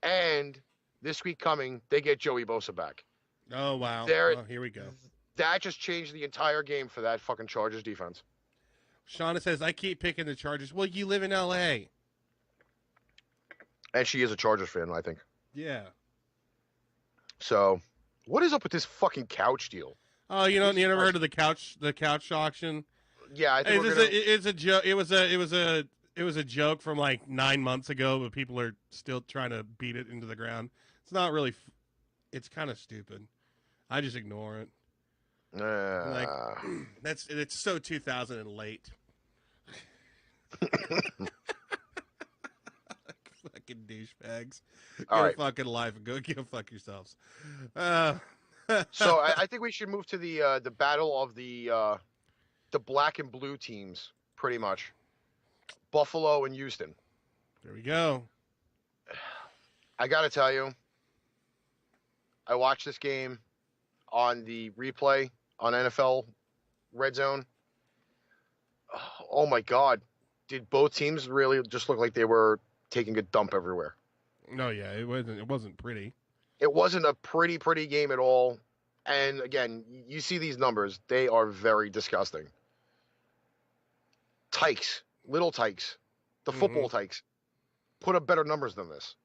And this week coming, they get Joey Bosa back. Oh, wow. Well, here we go. That just changed the entire game for that fucking Chargers defense. Shauna says, I keep picking the Chargers. Well, you live in L.A. And she is a Chargers fan, I think. Yeah. So, what is up with this fucking couch deal? Oh, you never heard of the couch auction? Yeah, I think it's a joke. It was a joke from like 9 months ago, but people are still trying to beat it into the ground. It's not really. It's kind of stupid. I just ignore it. It's so 2000 and late. Fucking douchebags. Get a fucking life and go fuck yourselves. So I think we should move to the battle of the black and blue teams, pretty much. Buffalo and Houston. There we go. I got to tell you, I watched this game on the replay on NFL Red Zone. Oh my God. Did both teams really just look like they were taking a dump everywhere? No, yeah, it wasn't pretty. It wasn't a pretty game at all. And again, you see these numbers, they are very disgusting. Tykes, little Tykes, the football Tykes, put up better numbers than this.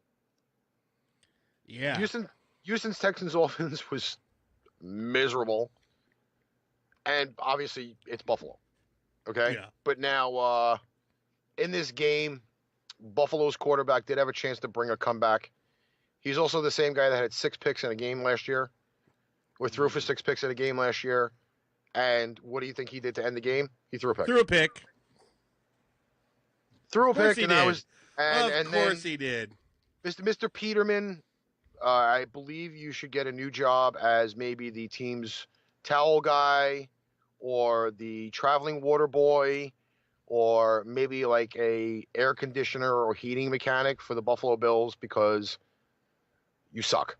Yeah. Houston's Texans offense was miserable. And obviously it's Buffalo. Okay? Yeah. But now in this game, Buffalo's quarterback did have a chance to bring a comeback. He's also the same guy that had 6 picks in a game last year. Or threw for 6 picks in a game last year. And what do you think he did to end the game? He threw a pick. Threw a pick. And I was of course he did. Mr. Peterman, I believe you should get a new job as maybe the team's towel guy or the traveling water boy or maybe like a air conditioner or heating mechanic for the Buffalo Bills because you suck.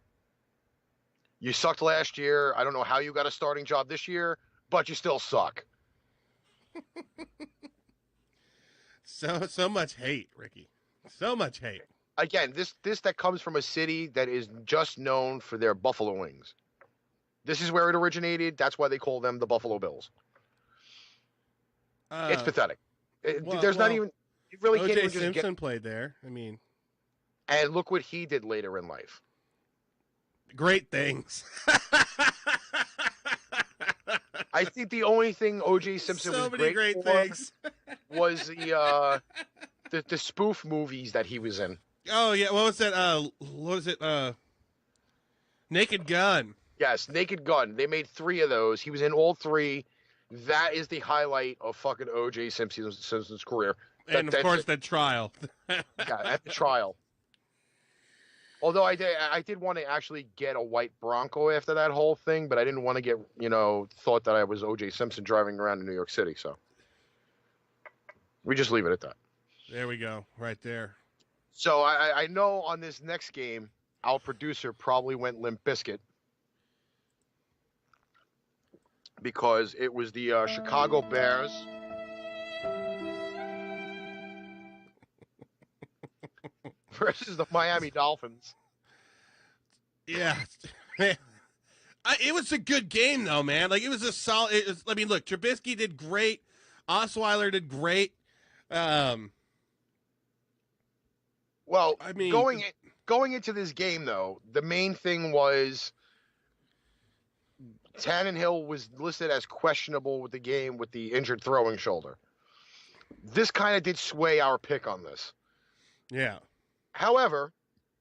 You sucked last year. I don't know how you got a starting job this year, but you still suck. So much hate, Ricky. So much hate. Again, this that comes from a city that is just known for their buffalo wings. This is where it originated. That's why they call them the Buffalo Bills. It's pathetic. Not even. You really can't even just Simpson played there. I mean, and look what he did later in life. Great things. I think the only thing O.J. Simpson was great for things. was the spoof movies that he was in. Oh yeah, what was that? What was it? Naked Gun. Yes, Naked Gun. They made 3 of those. He was in all 3. That is the highlight of fucking O.J. Simpson's career. And of course, the trial. Yeah, at the trial. Although I did want to actually get a white Bronco after that whole thing, but I didn't want to get, thought that I was O.J. Simpson driving around in New York City. So we just leave it at that. There we go, right there. So I know on this next game, our producer probably went Limp Bizkit because it was the Chicago Bears versus the Miami Dolphins. Yeah. It was a good game, though, man. Like, it was a solid. Look, Trubisky did great. Osweiler did great. Well, I mean, going into this game, though, the main thing was Tannehill was listed as questionable with the game with the injured throwing shoulder. This kind of did sway our pick on this. Yeah. However,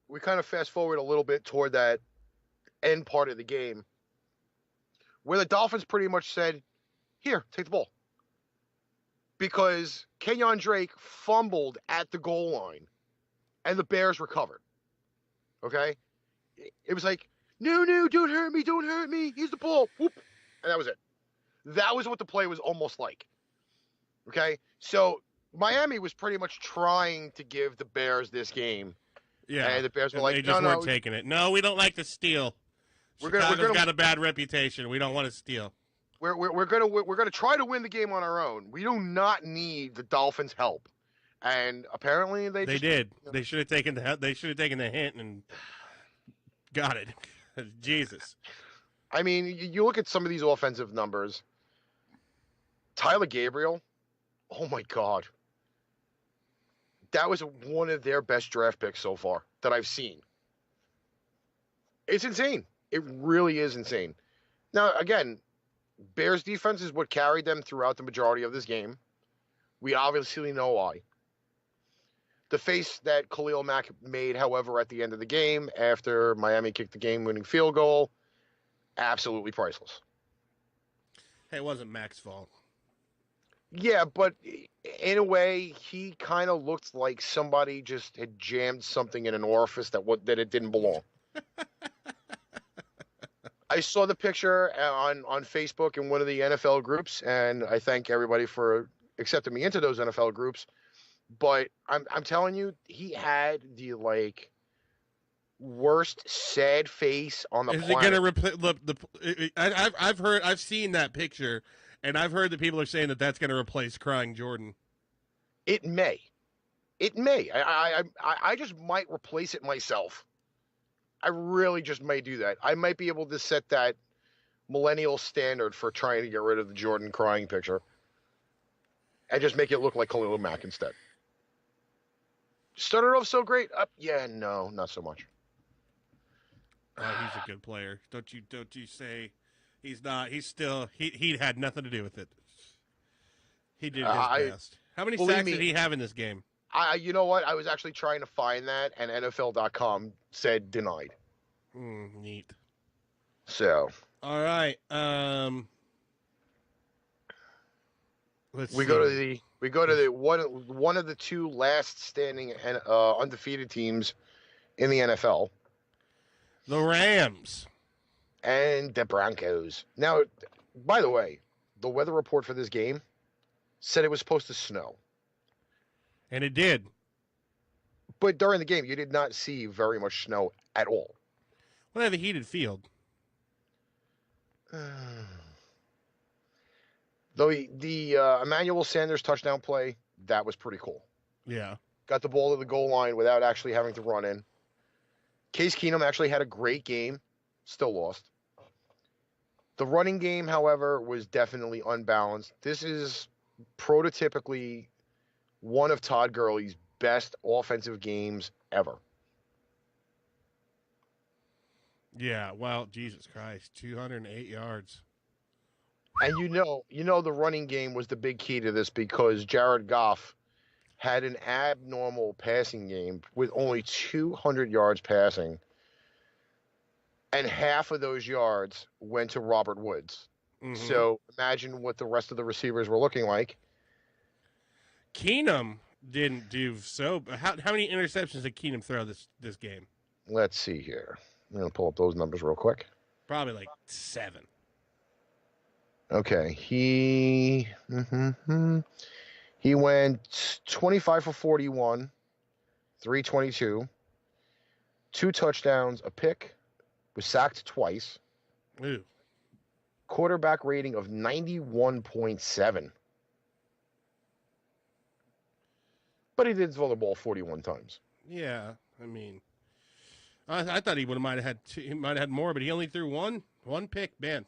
we kind of fast forward a little bit toward that end part of the game where the Dolphins pretty much said, here, take the ball. Because Kenyon Drake fumbled at the goal line and the Bears recovered. Okay? It was like, no, don't hurt me. Here's the ball. Whoop. And that was it. That was what the play was almost like. Okay? So Miami was pretty much trying to give the Bears this game. Yeah. And the Bears were like, they just weren't taking it. No, we don't like to steal. Chicago's got a bad reputation. We don't want to steal. We're gonna try to win the game on our own. We do not need the Dolphins' help. And apparently they did. They should have taken the hint and got it. Jesus. I mean, you look at some of these offensive numbers. Tyler Gabriel, oh my God. That was one of their best draft picks so far that I've seen. It's insane. It really is insane. Now, again, Bears defense is what carried them throughout the majority of this game. We obviously know why. The face that Khalil Mack made, however, at the end of the game, after Miami kicked the game-winning field goal, absolutely priceless. Hey, it wasn't Mack's fault. Yeah, but in a way, he kind of looked like somebody just had jammed something in an orifice that it didn't belong. I saw the picture on Facebook in one of the NFL groups, and I thank everybody for accepting me into those NFL groups. But I'm telling you, he had the worst sad face on the planet. Is it gonna replace? I've seen that picture, and I've heard that people are saying that that's gonna replace crying Jordan. It may. I just might replace it myself. I really just may do that. I might be able to set that millennial standard for trying to get rid of the Jordan crying picture and just make it look like Khalil Mack instead. Started off so great. Yeah, no, not so much. Oh, he's a good player. Don't you say he's not? He's still he had nothing to do with it. He did his best. How many sacks did he have in this game? You know what? I was actually trying to find that, and NFL.com said denied. Neat. So. All right. We go to the one of the two last standing and undefeated teams in the NFL. The Rams. And the Broncos. Now, by the way, the weather report for this game said it was supposed to snow. And it did. But during the game, you did not see very much snow at all. Well, they have a heated field. Though the Emmanuel Sanders touchdown play, that was pretty cool. Yeah. Got the ball to the goal line without actually having to run in. Case Keenum actually had a great game. Still lost. The running game, however, was definitely unbalanced. This is prototypically one of Todd Gurley's best offensive games ever. Yeah, well, Jesus Christ, 208 yards. And you know the running game was the big key to this because Jared Goff had an abnormal passing game with only 200 yards passing, and half of those yards went to Robert Woods. Mm-hmm. So imagine what the rest of the receivers were looking like. Keenum didn't do so. How many interceptions did Keenum throw this game? Let's see here. I'm going to pull up those numbers real quick. Probably like 7. Okay, he went 25 for 41, 322, 2 touchdowns, a pick, was sacked twice. Ooh. Quarterback rating of 91.7. But he did throw the ball 41 times. Yeah, I mean, I thought he might have had two, he might have had more, but he only threw one pick. Man,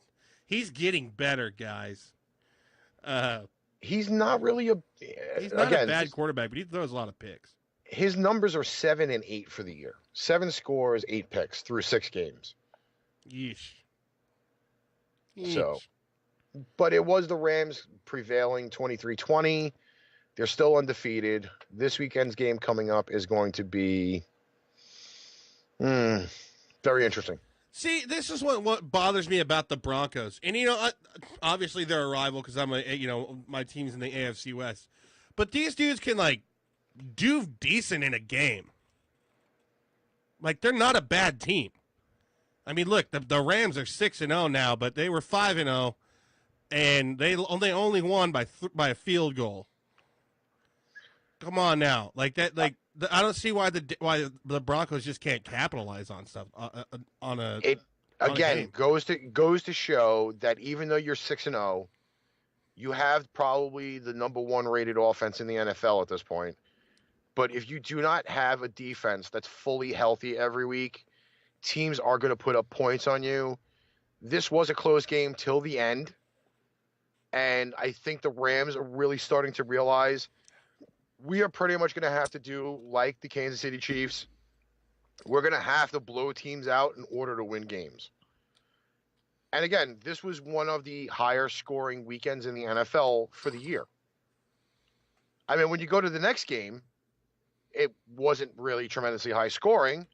he's getting better, guys. He's not really he's not a bad quarterback, but he throws a lot of picks. His numbers are 7 and 8 for the year. 7 scores, 8 picks through 6 games. Yeesh. So, but it was the Rams prevailing 23-20. They're still undefeated. This weekend's game coming up is going to be very interesting. See, this is what bothers me about the Broncos. And, you know, obviously they're a rival because my team's in the AFC West. But these dudes can, like, do decent in a game. Like, they're not a bad team. I mean, look, the Rams are 6-0 now, but they were 5-0, and they only won by a field goal. Come on now, like that, like I don't see why the Broncos just can't capitalize on stuff goes to show that even though you're 6-0, you have probably the number 1 rated offense in the NFL at this point. But if you do not have a defense that's fully healthy every week, teams are going to put up points on you. This was a close game till the end. And I think the Rams are really starting to realize we are pretty much going to have to do like the Kansas City Chiefs. We're going to have to blow teams out in order to win games. And again, this was one of the higher scoring weekends in the NFL for the year. I mean, when you go to the next game, it wasn't really tremendously high scoring.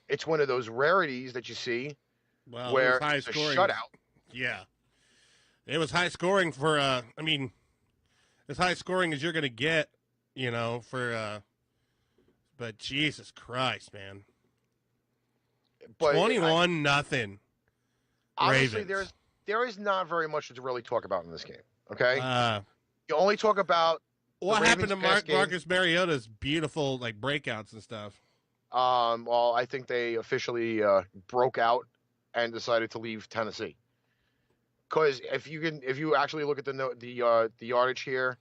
It's one of those rarities that you see where it's a shutout. Yeah. It was high scoring for, as high scoring as you're going to get, but Jesus Christ, man. But 21-0. Obviously, there is not very much to really talk about in this game, okay? You only talk about what happened to Marcus Mariota's beautiful, like, breakouts and stuff. Well, I think they officially broke out and decided to leave Tennessee. Because if you actually look at the yardage here,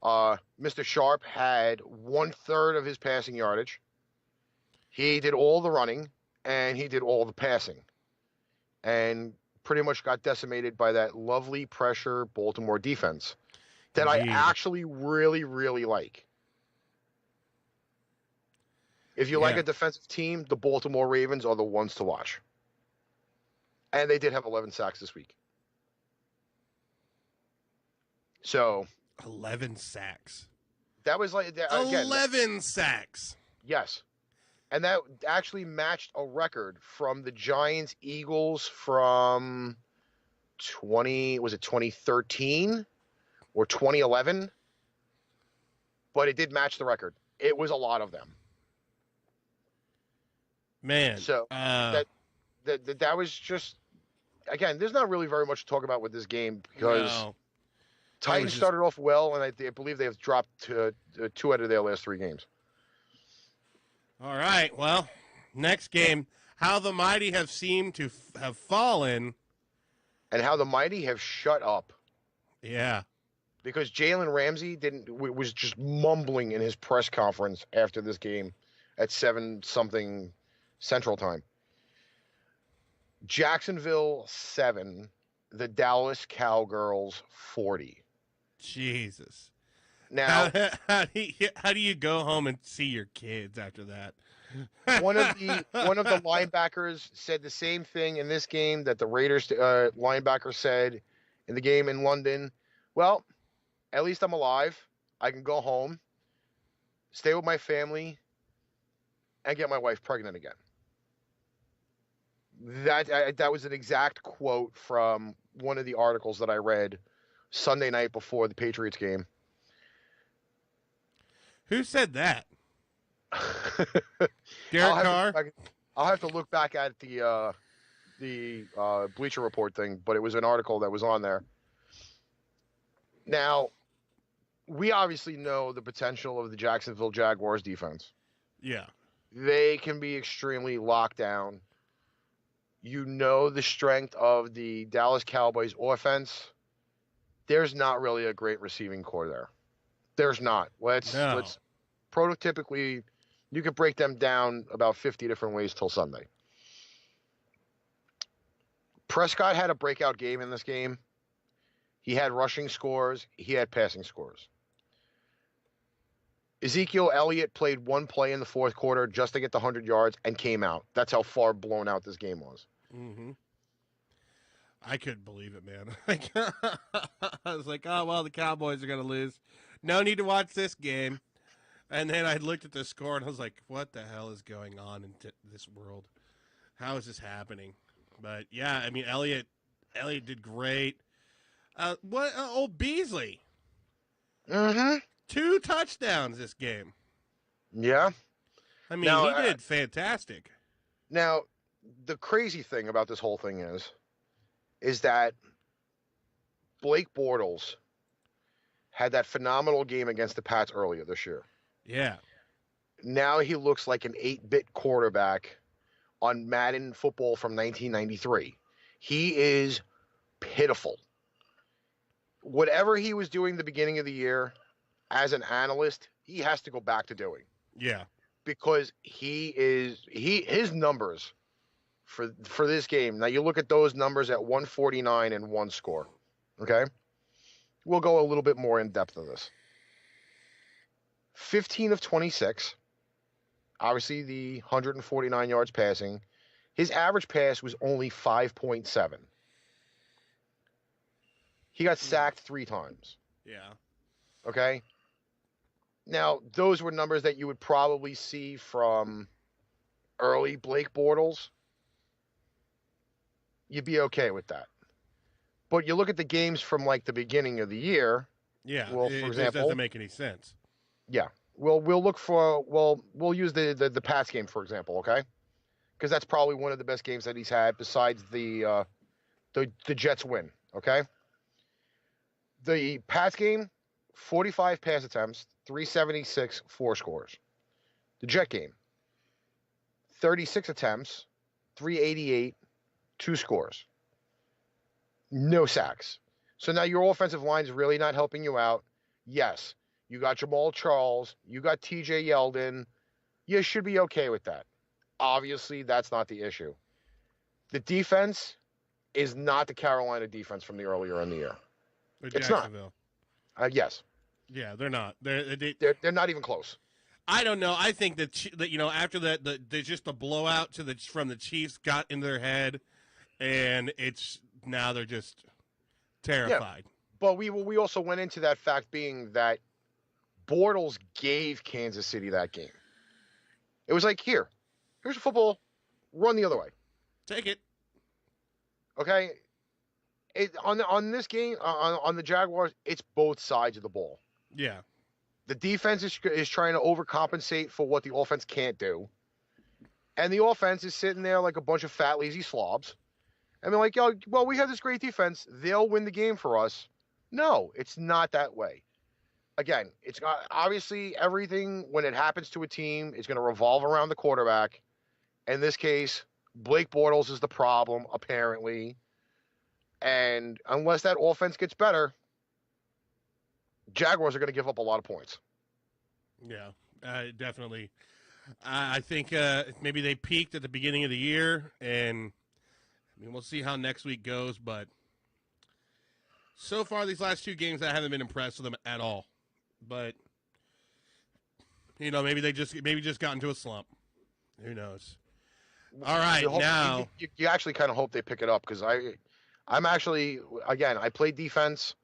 Mr. Sharp had 1/3 of his passing yardage. He did all the running and he did all the passing, and pretty much got decimated by that lovely pressure Baltimore defense that I actually really, really like. If you like a defensive team, the Baltimore Ravens are the ones to watch. And they did have 11 sacks this week. So 11 sacks. That was like again, 11 sacks. Yes. And that actually matched a record from the Giants Eagles from 2013 or 2011? But it did match the record. It was a lot of them. Man. So that was just, again, there's not really very much to talk about with this game because Titans started off well, and I believe they have dropped to 2 out of their last 3 games. All right. Well, next game, how the mighty have seemed to have fallen. And how the mighty have shut up. Yeah. Because Jalen Ramsey was just mumbling in his press conference after this game at 7-something Central Time. Jacksonville 7, the Dallas Cowgirls 40. Jesus. Now, how do you go home and see your kids after that? one of the linebackers said the same thing in this game that the Raiders linebacker said in the game in London. Well, at least I'm alive. I can go home, stay with my family, and get my wife pregnant again. That was an exact quote from one of the articles that I read Sunday night before the Patriots game. Who said that? Derek Carr? I'll have to look back at the Bleacher Report thing, but it was an article that was on there. Now, we obviously know the potential of the Jacksonville Jaguars defense. Yeah. They can be extremely locked down. You know the strength of the Dallas Cowboys offense. There's not really a great receiving core there. There's not. Let's prototypically, you could break them down about 50 different ways till Sunday. Prescott had a breakout game in this game. He had rushing scores. He had passing scores. Ezekiel Elliott played one play in the fourth quarter just to get the 100 yards and came out. That's how far blown out this game was. Mm-hmm. I couldn't believe it, man. I was like, oh, well, the Cowboys are going to lose. No need to watch this game. And then I looked at the score, and I was like, what the hell is going on in this world? How is this happening? But, yeah, I mean, Elliott did great. Old Beasley. Mm-hmm. 2 touchdowns this game. Yeah. I mean, he did fantastic. Now, the crazy thing about this whole thing is that Blake Bortles had that phenomenal game against the Pats earlier this year. Yeah. Now he looks like an 8-bit quarterback on Madden football from 1993. He is pitiful. Whatever he was doing the beginning of the year as an analyst, he has to go back to doing. Yeah. Because his numbers for this game. Now you look at those numbers at 149 and 1 score. Okay? We'll go a little bit more in depth of this. 15 of 26. Obviously the 149 yards passing. His average pass was only 5.7. He got sacked 3 times. Yeah. Okay? Now, those were numbers that you would probably see from early Blake Bortles. You'd be okay with that. But you look at the games from like the beginning of the year. Yeah. Well, for example, just doesn't make any sense. Yeah. We'll look for we'll use the Pats game for example, okay? Because that's probably one of the best games that he's had besides the Jets win, okay? The Pats game, 45 pass attempts, 376, 4 scores. The Jet game, 36 attempts, 388, 2 scores. No sacks. So now your offensive line is really not helping you out. Yes, you got Jamal Charles, you got TJ Yeldon. You should be okay with that. Obviously, that's not the issue. The defense is not the Carolina defense from the earlier in the year. It's not. Yes. Yeah, they're not. They're not even close. I don't know. I think that after that, just the blowout from the Chiefs got in their head, and now they're just terrified. Yeah, but we also went into that fact being that Bortles gave Kansas City that game. It was like, here's a football, run the other way. Take it. Okay. On this game, on the Jaguars, it's both sides of the ball. Yeah. The defense is trying to overcompensate for what the offense can't do. And the offense is sitting there like a bunch of fat, lazy slobs. And they're like, yo, well, we have this great defense. They'll win the game for us. No, it's not that way. Again, it's obviously everything when it happens to a team is going to revolve around the quarterback. In this case, Blake Bortles is the problem, apparently. And unless that offense gets better, Jaguars are going to give up a lot of points. Yeah, definitely. I think maybe they peaked at the beginning of the year, and we'll see how next week goes. But so far, these last 2 games, I haven't been impressed with them at all. But maybe they just got into a slump. Who knows? All right, now you actually kind of hope they pick it up because I'm actually, again, I play defense.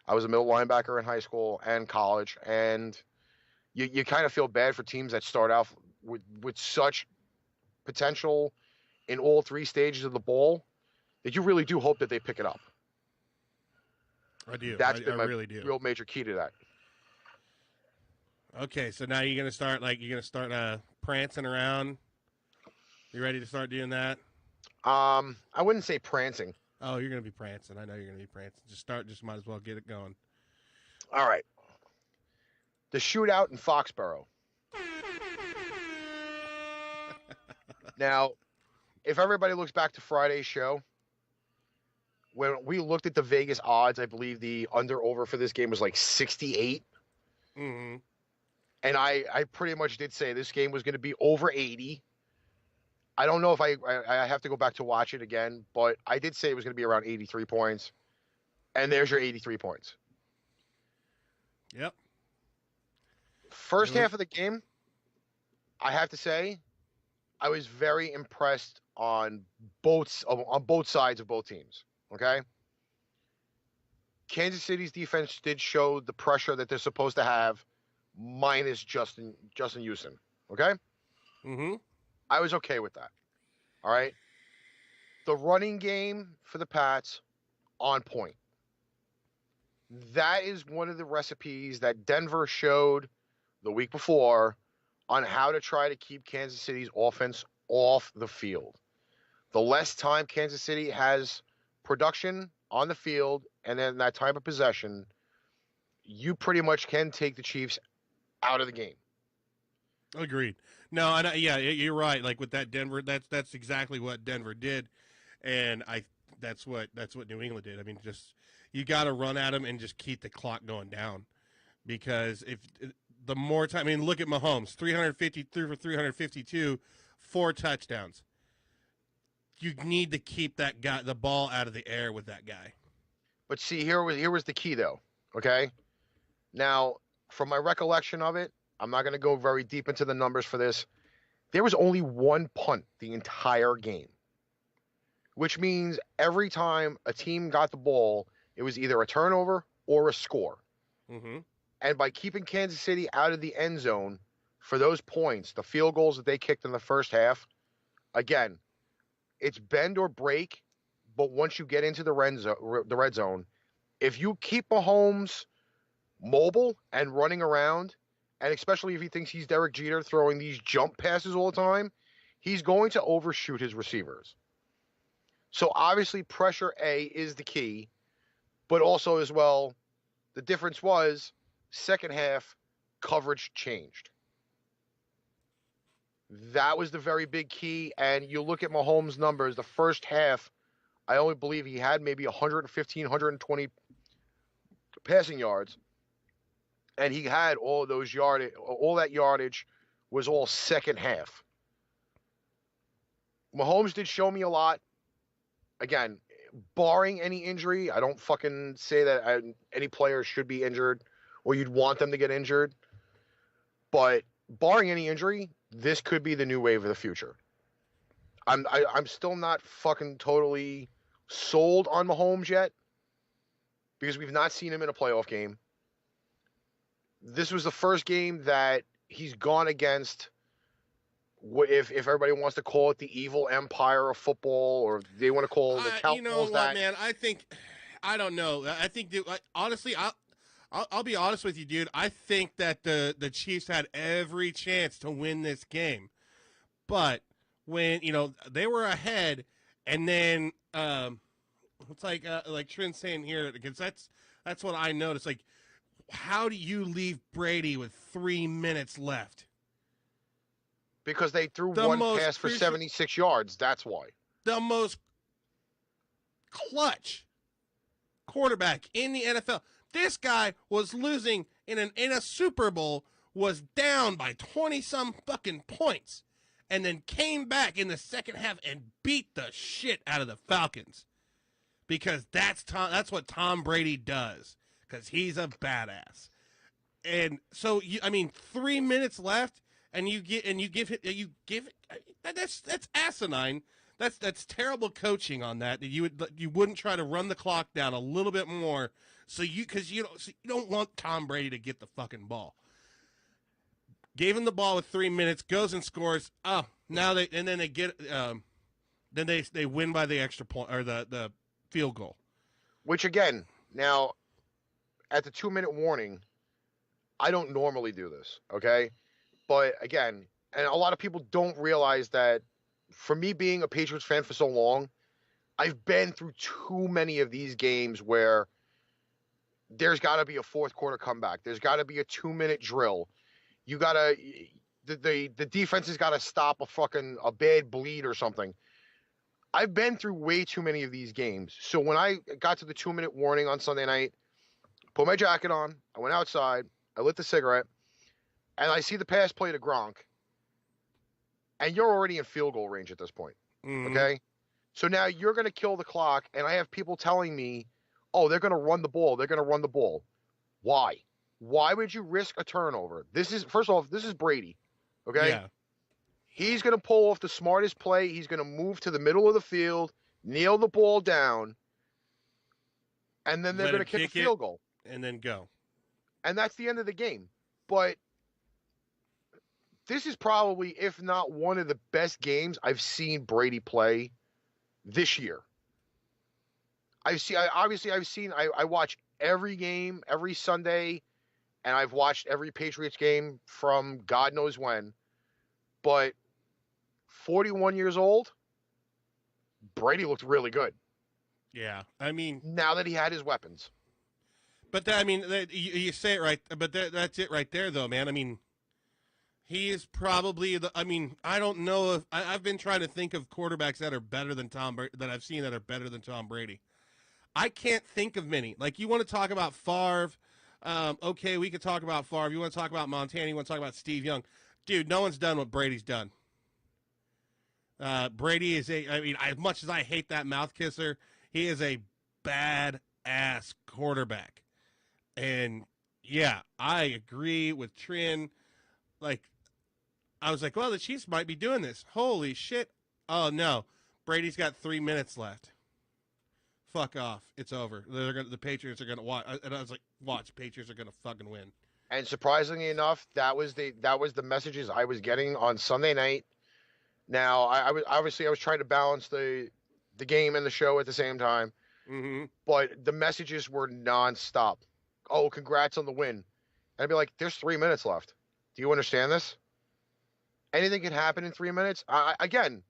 I was a middle linebacker in high school and college, and you kind of feel bad for teams that start out with such potential in all three stages of the ball that you really do hope that they pick it up. I do. That's been I my really do. real major key to that. Okay, so now you're gonna start prancing around. You ready to start doing that? I wouldn't say prancing. Oh, you're gonna be prancing. I know you're gonna be prancing. Just might as well get it going. All right. The shootout in Foxborough. Now, if everybody looks back to Friday's show, when we looked at the Vegas odds, I believe the under-over for this game was like 68. Mm-hmm. And I pretty much did say this game was going to be over 80. I don't know if I have to go back to watch it again, but I did say it was going to be around 83 points. And there's your 83 points. Yep. First half of the game, I have to say, I was very impressed on both sides of both teams. Okay? Kansas City's defense did show the pressure that they're supposed to have, minus Justin Houston. Okay? Mm-hmm. I was okay with that. All right? The running game for the Pats, on point. That is one of the recipes that Denver showed the week before on how to try to keep Kansas City's offense off the field. The less time Kansas City has production on the field and then that time of possession, you pretty much can take the Chiefs out of the game. Agreed. No, yeah, you're right. Like with that Denver, that's exactly what Denver did, and that's what New England did. I mean, just you got to run at them and just keep the clock going down, because if the more time, I mean, look at Mahomes, 353 for 352, 4 touchdowns. You need to keep the ball out of the air with that guy. But see, here was the key, though. Okay, now from my recollection of it, I'm not going to go very deep into the numbers for this. There was only one punt the entire game, which means every time a team got the ball, it was either a turnover or a score. Mm-hmm. And by keeping Kansas City out of the end zone for those points, the field goals that they kicked in the first half, again, it's bend or break. But once you get into the red zone, if you keep Mahomes mobile and running around, and especially if he thinks he's Derek Jeter throwing these jump passes all the time, he's going to overshoot his receivers. So obviously pressure A is the key, but also as well, the difference was second half coverage changed. That was the very big key. And you look at Mahomes' numbers, the first half, I only believe he had maybe 115, 120 passing yards. And he had all that yardage was all second half. Mahomes did show me a lot. Again, barring any injury, I don't fucking say that any player should be injured or you'd want them to get injured. But barring any injury, this could be the new wave of the future. I'm still not fucking totally sold on Mahomes yet because we've not seen him in a playoff game. This was the first game that he's gone against, if everybody wants to call it the evil empire of football, or they want to call the Cowboys. You know what, that. Man? I don't know. I think, honestly, I'll be honest with you, dude. I think that the Chiefs had every chance to win this game, but when they were ahead, and then it's like Trent's saying here, because that's what I noticed. Like, how do you leave Brady with 3 minutes left? Because they threw one pass for 76 yards. That's why. The most clutch quarterback in the NFL. This guy was losing in a Super Bowl, was down by 20-some fucking points, and then came back in the second half and beat the shit out of the Falcons. Because that's what Tom Brady does. Because he's a badass. And so 3 minutes left, and you give it. That's asinine. That's terrible coaching on that. You wouldn't try to run the clock down a little bit more Because you don't want Tom Brady to get the fucking ball. Gave him the ball with 3 minutes, goes and scores. Oh, now they get then they win by the extra point or the field goal. Which again, now at the 2-minute warning, I don't normally do this, okay? But again, and a lot of people don't realize that for me being a Patriots fan for so long, I've been through too many of these games where there's got to be a fourth quarter comeback. There's got to be a 2-minute drill. You got to the defense has got to stop a bad bleed or something. I've been through way too many of these games. So when I got to the 2-minute warning on Sunday night, put my jacket on, I went outside, I lit the cigarette, and I see the pass play to Gronk, and you're already in field goal range at this point, okay? So now you're going to kill the clock, and I have people telling me, oh, they're going to run the ball. They're going to run the ball. Why? Why would you risk a turnover? First off, this is Brady, okay? Yeah. He's going to pull off the smartest play. He's going to move to the middle of the field, kneel the ball down, and then they're going to kick a field goal. And then go. And that's the end of the game. But this is probably, if not one of the best games I've seen Brady play this year. I watch every game, every Sunday, and I've watched every Patriots game from God knows when. But 41 years old, Brady looked really good. Yeah, I mean, now that he had his weapons. But you say it right, but that's it right there, though, man. I mean, he is probably I don't know if I've been trying to think of quarterbacks that are better than that I've seen that are better than Tom Brady. I can't think of many. Like, you want to talk about Favre, okay, we could talk about Favre. You want to talk about Montana, you want to talk about Steve Young. Dude, no one's done what Brady's done. Brady is as much as I hate that mouth kisser, he is a bad-ass quarterback. And, yeah, I agree with Trin. Like, I was like, well, the Chiefs might be doing this. Holy shit. Oh, no. Brady's got 3 minutes left. Fuck off. It's over. The Patriots are going to watch. And I was like, watch, Patriots are going to fucking win. And surprisingly enough, that was the messages I was getting on Sunday night. Now, I was trying to balance the game and the show at the same time. Mm-hmm. But the messages were nonstop. Oh, congrats on the win. And I'd be like, there's 3 minutes left. Do you understand this? Anything can happen in 3 minutes. Again,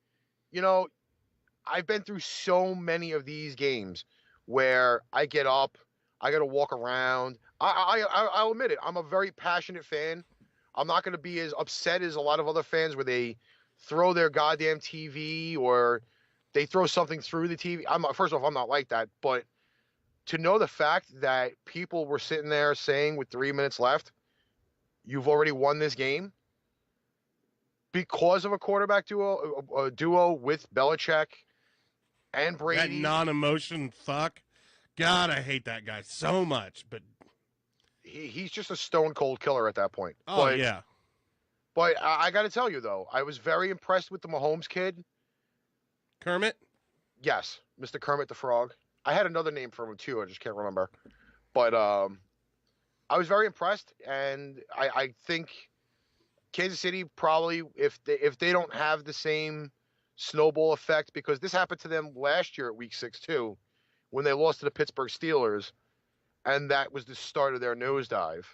I've been through so many of these games where I get up, I got to walk around. I'll admit it. I'm a very passionate fan. I'm not going to be as upset as a lot of other fans where they throw their goddamn TV or they throw something through the TV. First off, I'm not like that. But to know the fact that people were sitting there saying with 3 minutes left, you've already won this game because of a quarterback duo with Belichick and Brady. That non-emotion fuck. God, I hate that guy so much. But he's just a stone cold killer at that point. Oh, yeah. But I got to tell you, though, I was very impressed with the Mahomes kid. Kermit? Yes, Mr. Kermit the Frog. I had another name for him, too. I just can't remember. But I was very impressed, and I think Kansas City probably, if they don't have the same snowball effect, because this happened to them last year at Week 6, too, when they lost to the Pittsburgh Steelers, and that was the start of their nosedive.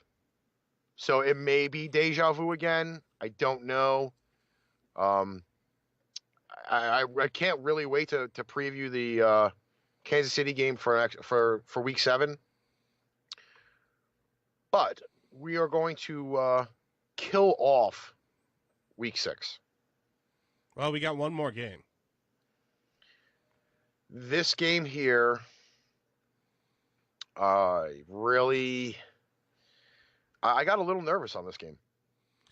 So it may be deja vu again. I don't know. I can't really wait to preview the Kansas City game for Week 7. But we are going to kill off Week 6. Well, we got one more game. This game here, I got a little nervous on this game,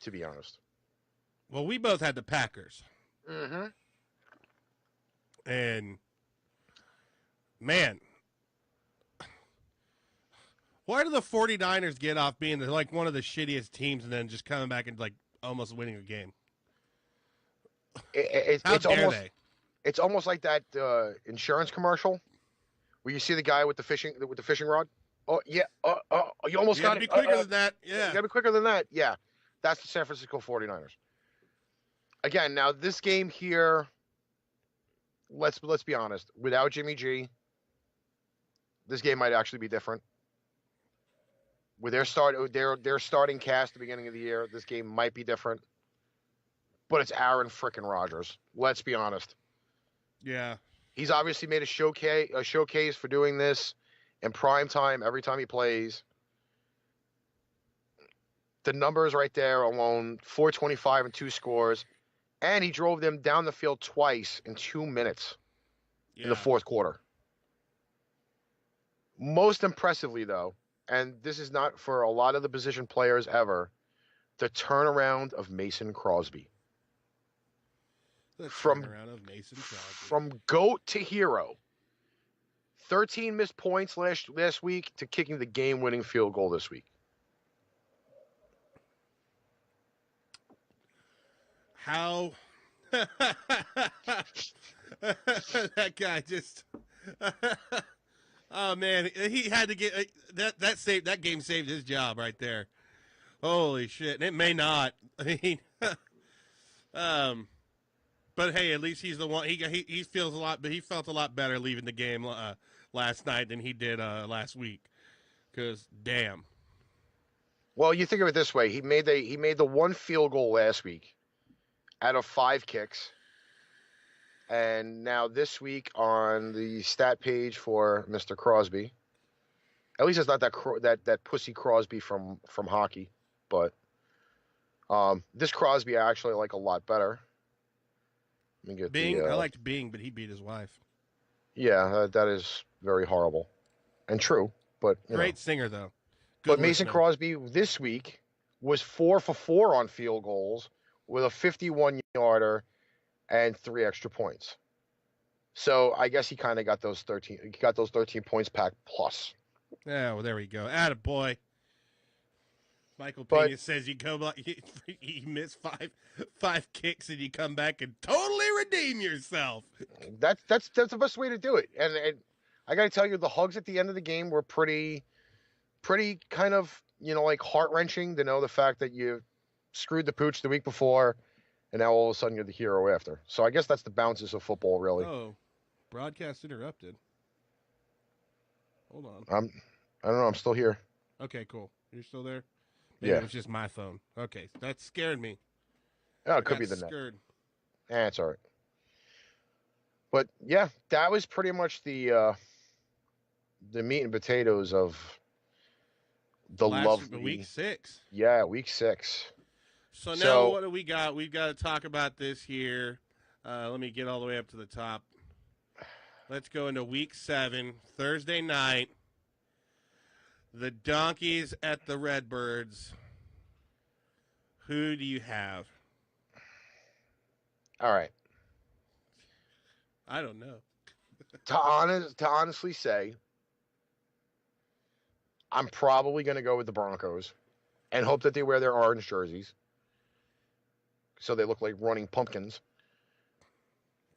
to be honest. Well, we both had the Packers. Mm-hmm. And, man, why do the 49ers get off being like one of the shittiest teams and then just coming back and like almost winning a game? It's almost like that insurance commercial where you see the guy with the fishing rod. Oh yeah. You almost You got gotta it. be quicker than that. You Yeah. gotta be quicker than that. Yeah, that's the San Francisco 49ers. Again, now this game here. Let's be honest. Without Jimmy G, this game might actually be different. With their starting cast at the beginning of the year, this game might be different. But it's Aaron frickin' Rodgers. Let's be honest. Yeah. He's obviously made a showcase for doing this in prime time every time he plays. The numbers right there alone, 425 and 2 scores. And he drove them down the field twice in 2 minutes in the fourth quarter. Most impressively, though, and this is not for a lot of the position players ever, the turnaround of Mason Crosby. From GOAT to hero. 13 missed points last week to kicking the game-winning field goal this week. How that guy just oh man, he had to get that game saved his job right there. Holy shit. And it may not. I mean but hey, at least he's the one he feels a lot, but he felt a lot better leaving the game last night than he did last week. Cuz damn. Well, you think of it this way, he made the one field goal last week out of 5 kicks. And now this week on the stat page for Mr. Crosby, at least it's not that pussy Crosby from hockey, but this Crosby I actually like a lot better. Let me get Bing, I liked Bing, but he beat his wife. Yeah, that is very horrible and true, but great singer though. Good but Mason Crosby this week was 4 for 4 on field goals with a 51-yarder and 3 extra points. So I guess he kind of got those 13. He got those 13 points pack plus. Yeah, well there we go. Attaboy. Michael Pena says you go you miss five kicks and you come back and totally redeem yourself. That's the best way to do it. And I got to tell you, the hugs at the end of the game were pretty kind of like heart-wrenching to know the fact that you screwed the pooch the week before, and now all of a sudden you're the hero after. So I guess that's the bounces of football, really. Oh, broadcast interrupted. Hold on. I don't know. I'm still here. Okay, cool. You're still there? Maybe it was just my phone. Okay, that scared me. Oh, it could be the scared. net. It's all right. But yeah, that was pretty much the meat and potatoes of the lovely week 6. Yeah, week 6. So now what do we got? We've got to talk about this here. Let me get all the way up to the top. Let's go into week 7, Thursday night. The Donkeys at the Redbirds. Who do you have? All right. I don't know. To honestly say, I'm probably going to go with the Broncos and hope that they wear their orange jerseys so they look like running pumpkins.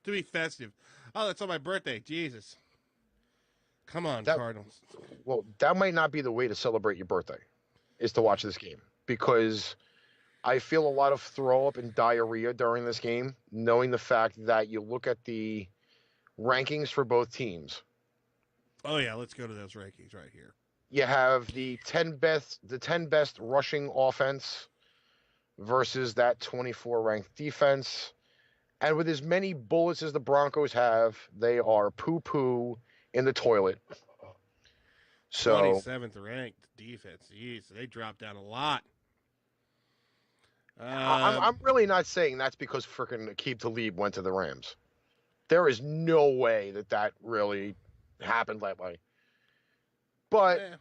To be festive. Oh, that's on my birthday. Jesus. Come on, Cardinals. Well, that might not be the way to celebrate your birthday, is to watch this game. Because I feel a lot of throw up and diarrhea during this game, knowing the fact that you look at the rankings for both teams. Oh, yeah, let's go to those rankings right here. You have the 10 best rushing offense versus that 24 ranked defense. And with as many bullets as the Broncos have, they are poo-poo in the toilet. So 27th ranked defense. Jeez, they dropped down a lot. I'm really not saying that's because frickin' Aqib Talib went to the Rams. There is no way that really happened that way. But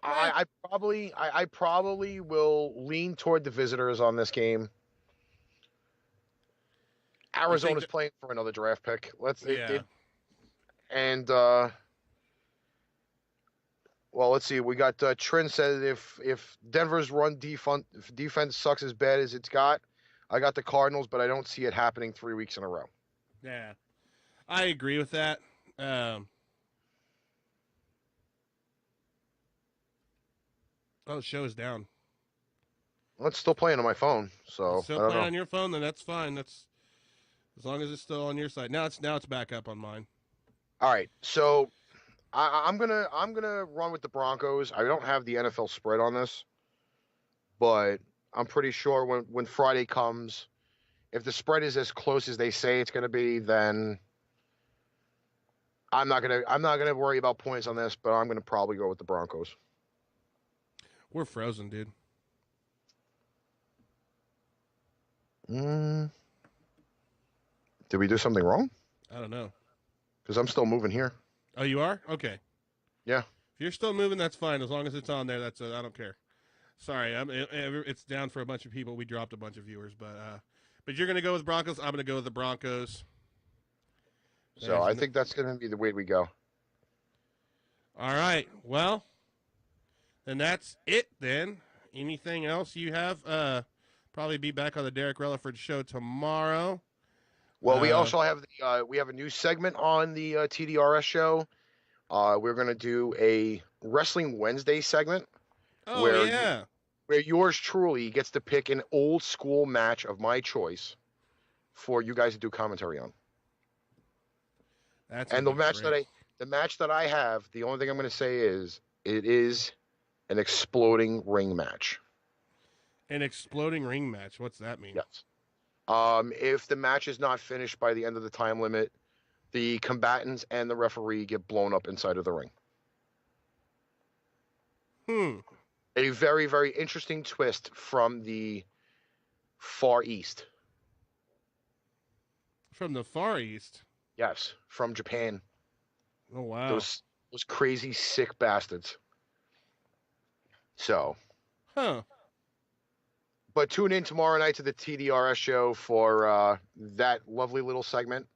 I probably will lean toward the visitors on this game. Arizona's playing for another draft pick. Let's see. We got Trin said if Denver's run defense sucks as bad as it's got, I got the Cardinals, but I don't see it happening 3 weeks in a row. Yeah, I agree with that. Oh, show is down. Well, it's still playing on my phone, so Still I don't playing know. on your phone, then that's fine. That's as long as it's still on your side. Now it's back up on mine. All right, so I'm gonna run with the Broncos. I don't have the NFL spread on this, but I'm pretty sure when Friday comes, if the spread is as close as they say it's gonna be, then I'm not gonna worry about points on this. But I'm gonna probably go with the Broncos. We're frozen, dude. Did we do something wrong? I don't know. Because I'm still moving here. Oh, you are? Okay. Yeah. If you're still moving, that's fine. As long as it's on there, that's I don't care. Sorry, it's down for a bunch of people. We dropped a bunch of viewers, but you're gonna go with Broncos. I'm gonna go with the Broncos. So I think that's gonna be the way we go. All right. Well, then that's it. Then anything else you have? Probably be back on the Derek Relaford show tomorrow. Well, we also have we have a new segment on the TDRS show. We're gonna do a Wrestling Wednesday segment. Oh, where yours truly gets to pick an old school match of my choice for you guys to do commentary on. That's and the match that I have, the only thing I'm gonna say is it is an exploding ring match. An exploding ring match. What's that mean? Yes. If the match is not finished by the end of the time limit, the combatants and the referee get blown up inside of the ring. A very, very interesting twist from the Far East. From the Far East? Yes, from Japan. Oh, wow. Those crazy, sick bastards. So. Huh. But tune in tomorrow night to the TDRS show for that lovely little segment.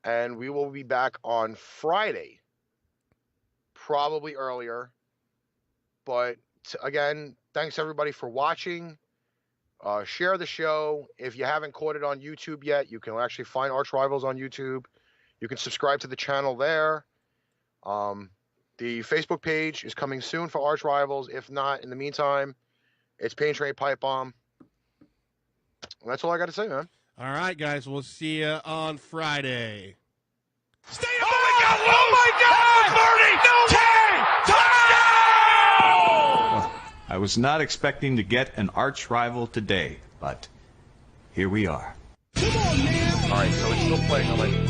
And we will be back on Friday. Probably earlier. But again, thanks everybody for watching. Share the show. If you haven't caught it on YouTube yet, you can actually find Archrivals on YouTube. You can subscribe to the channel there. The Facebook page is coming soon for Archrivals. If not, in the meantime, it's Pain Train Pipe Bomb. That's all I got to say, man. All right, guys. We'll see you on Friday. Stay up! Oh my God! Well, I was not expecting to get an arch rival today, but here we are. Come on, man! All right, so it's still playing. I'm like,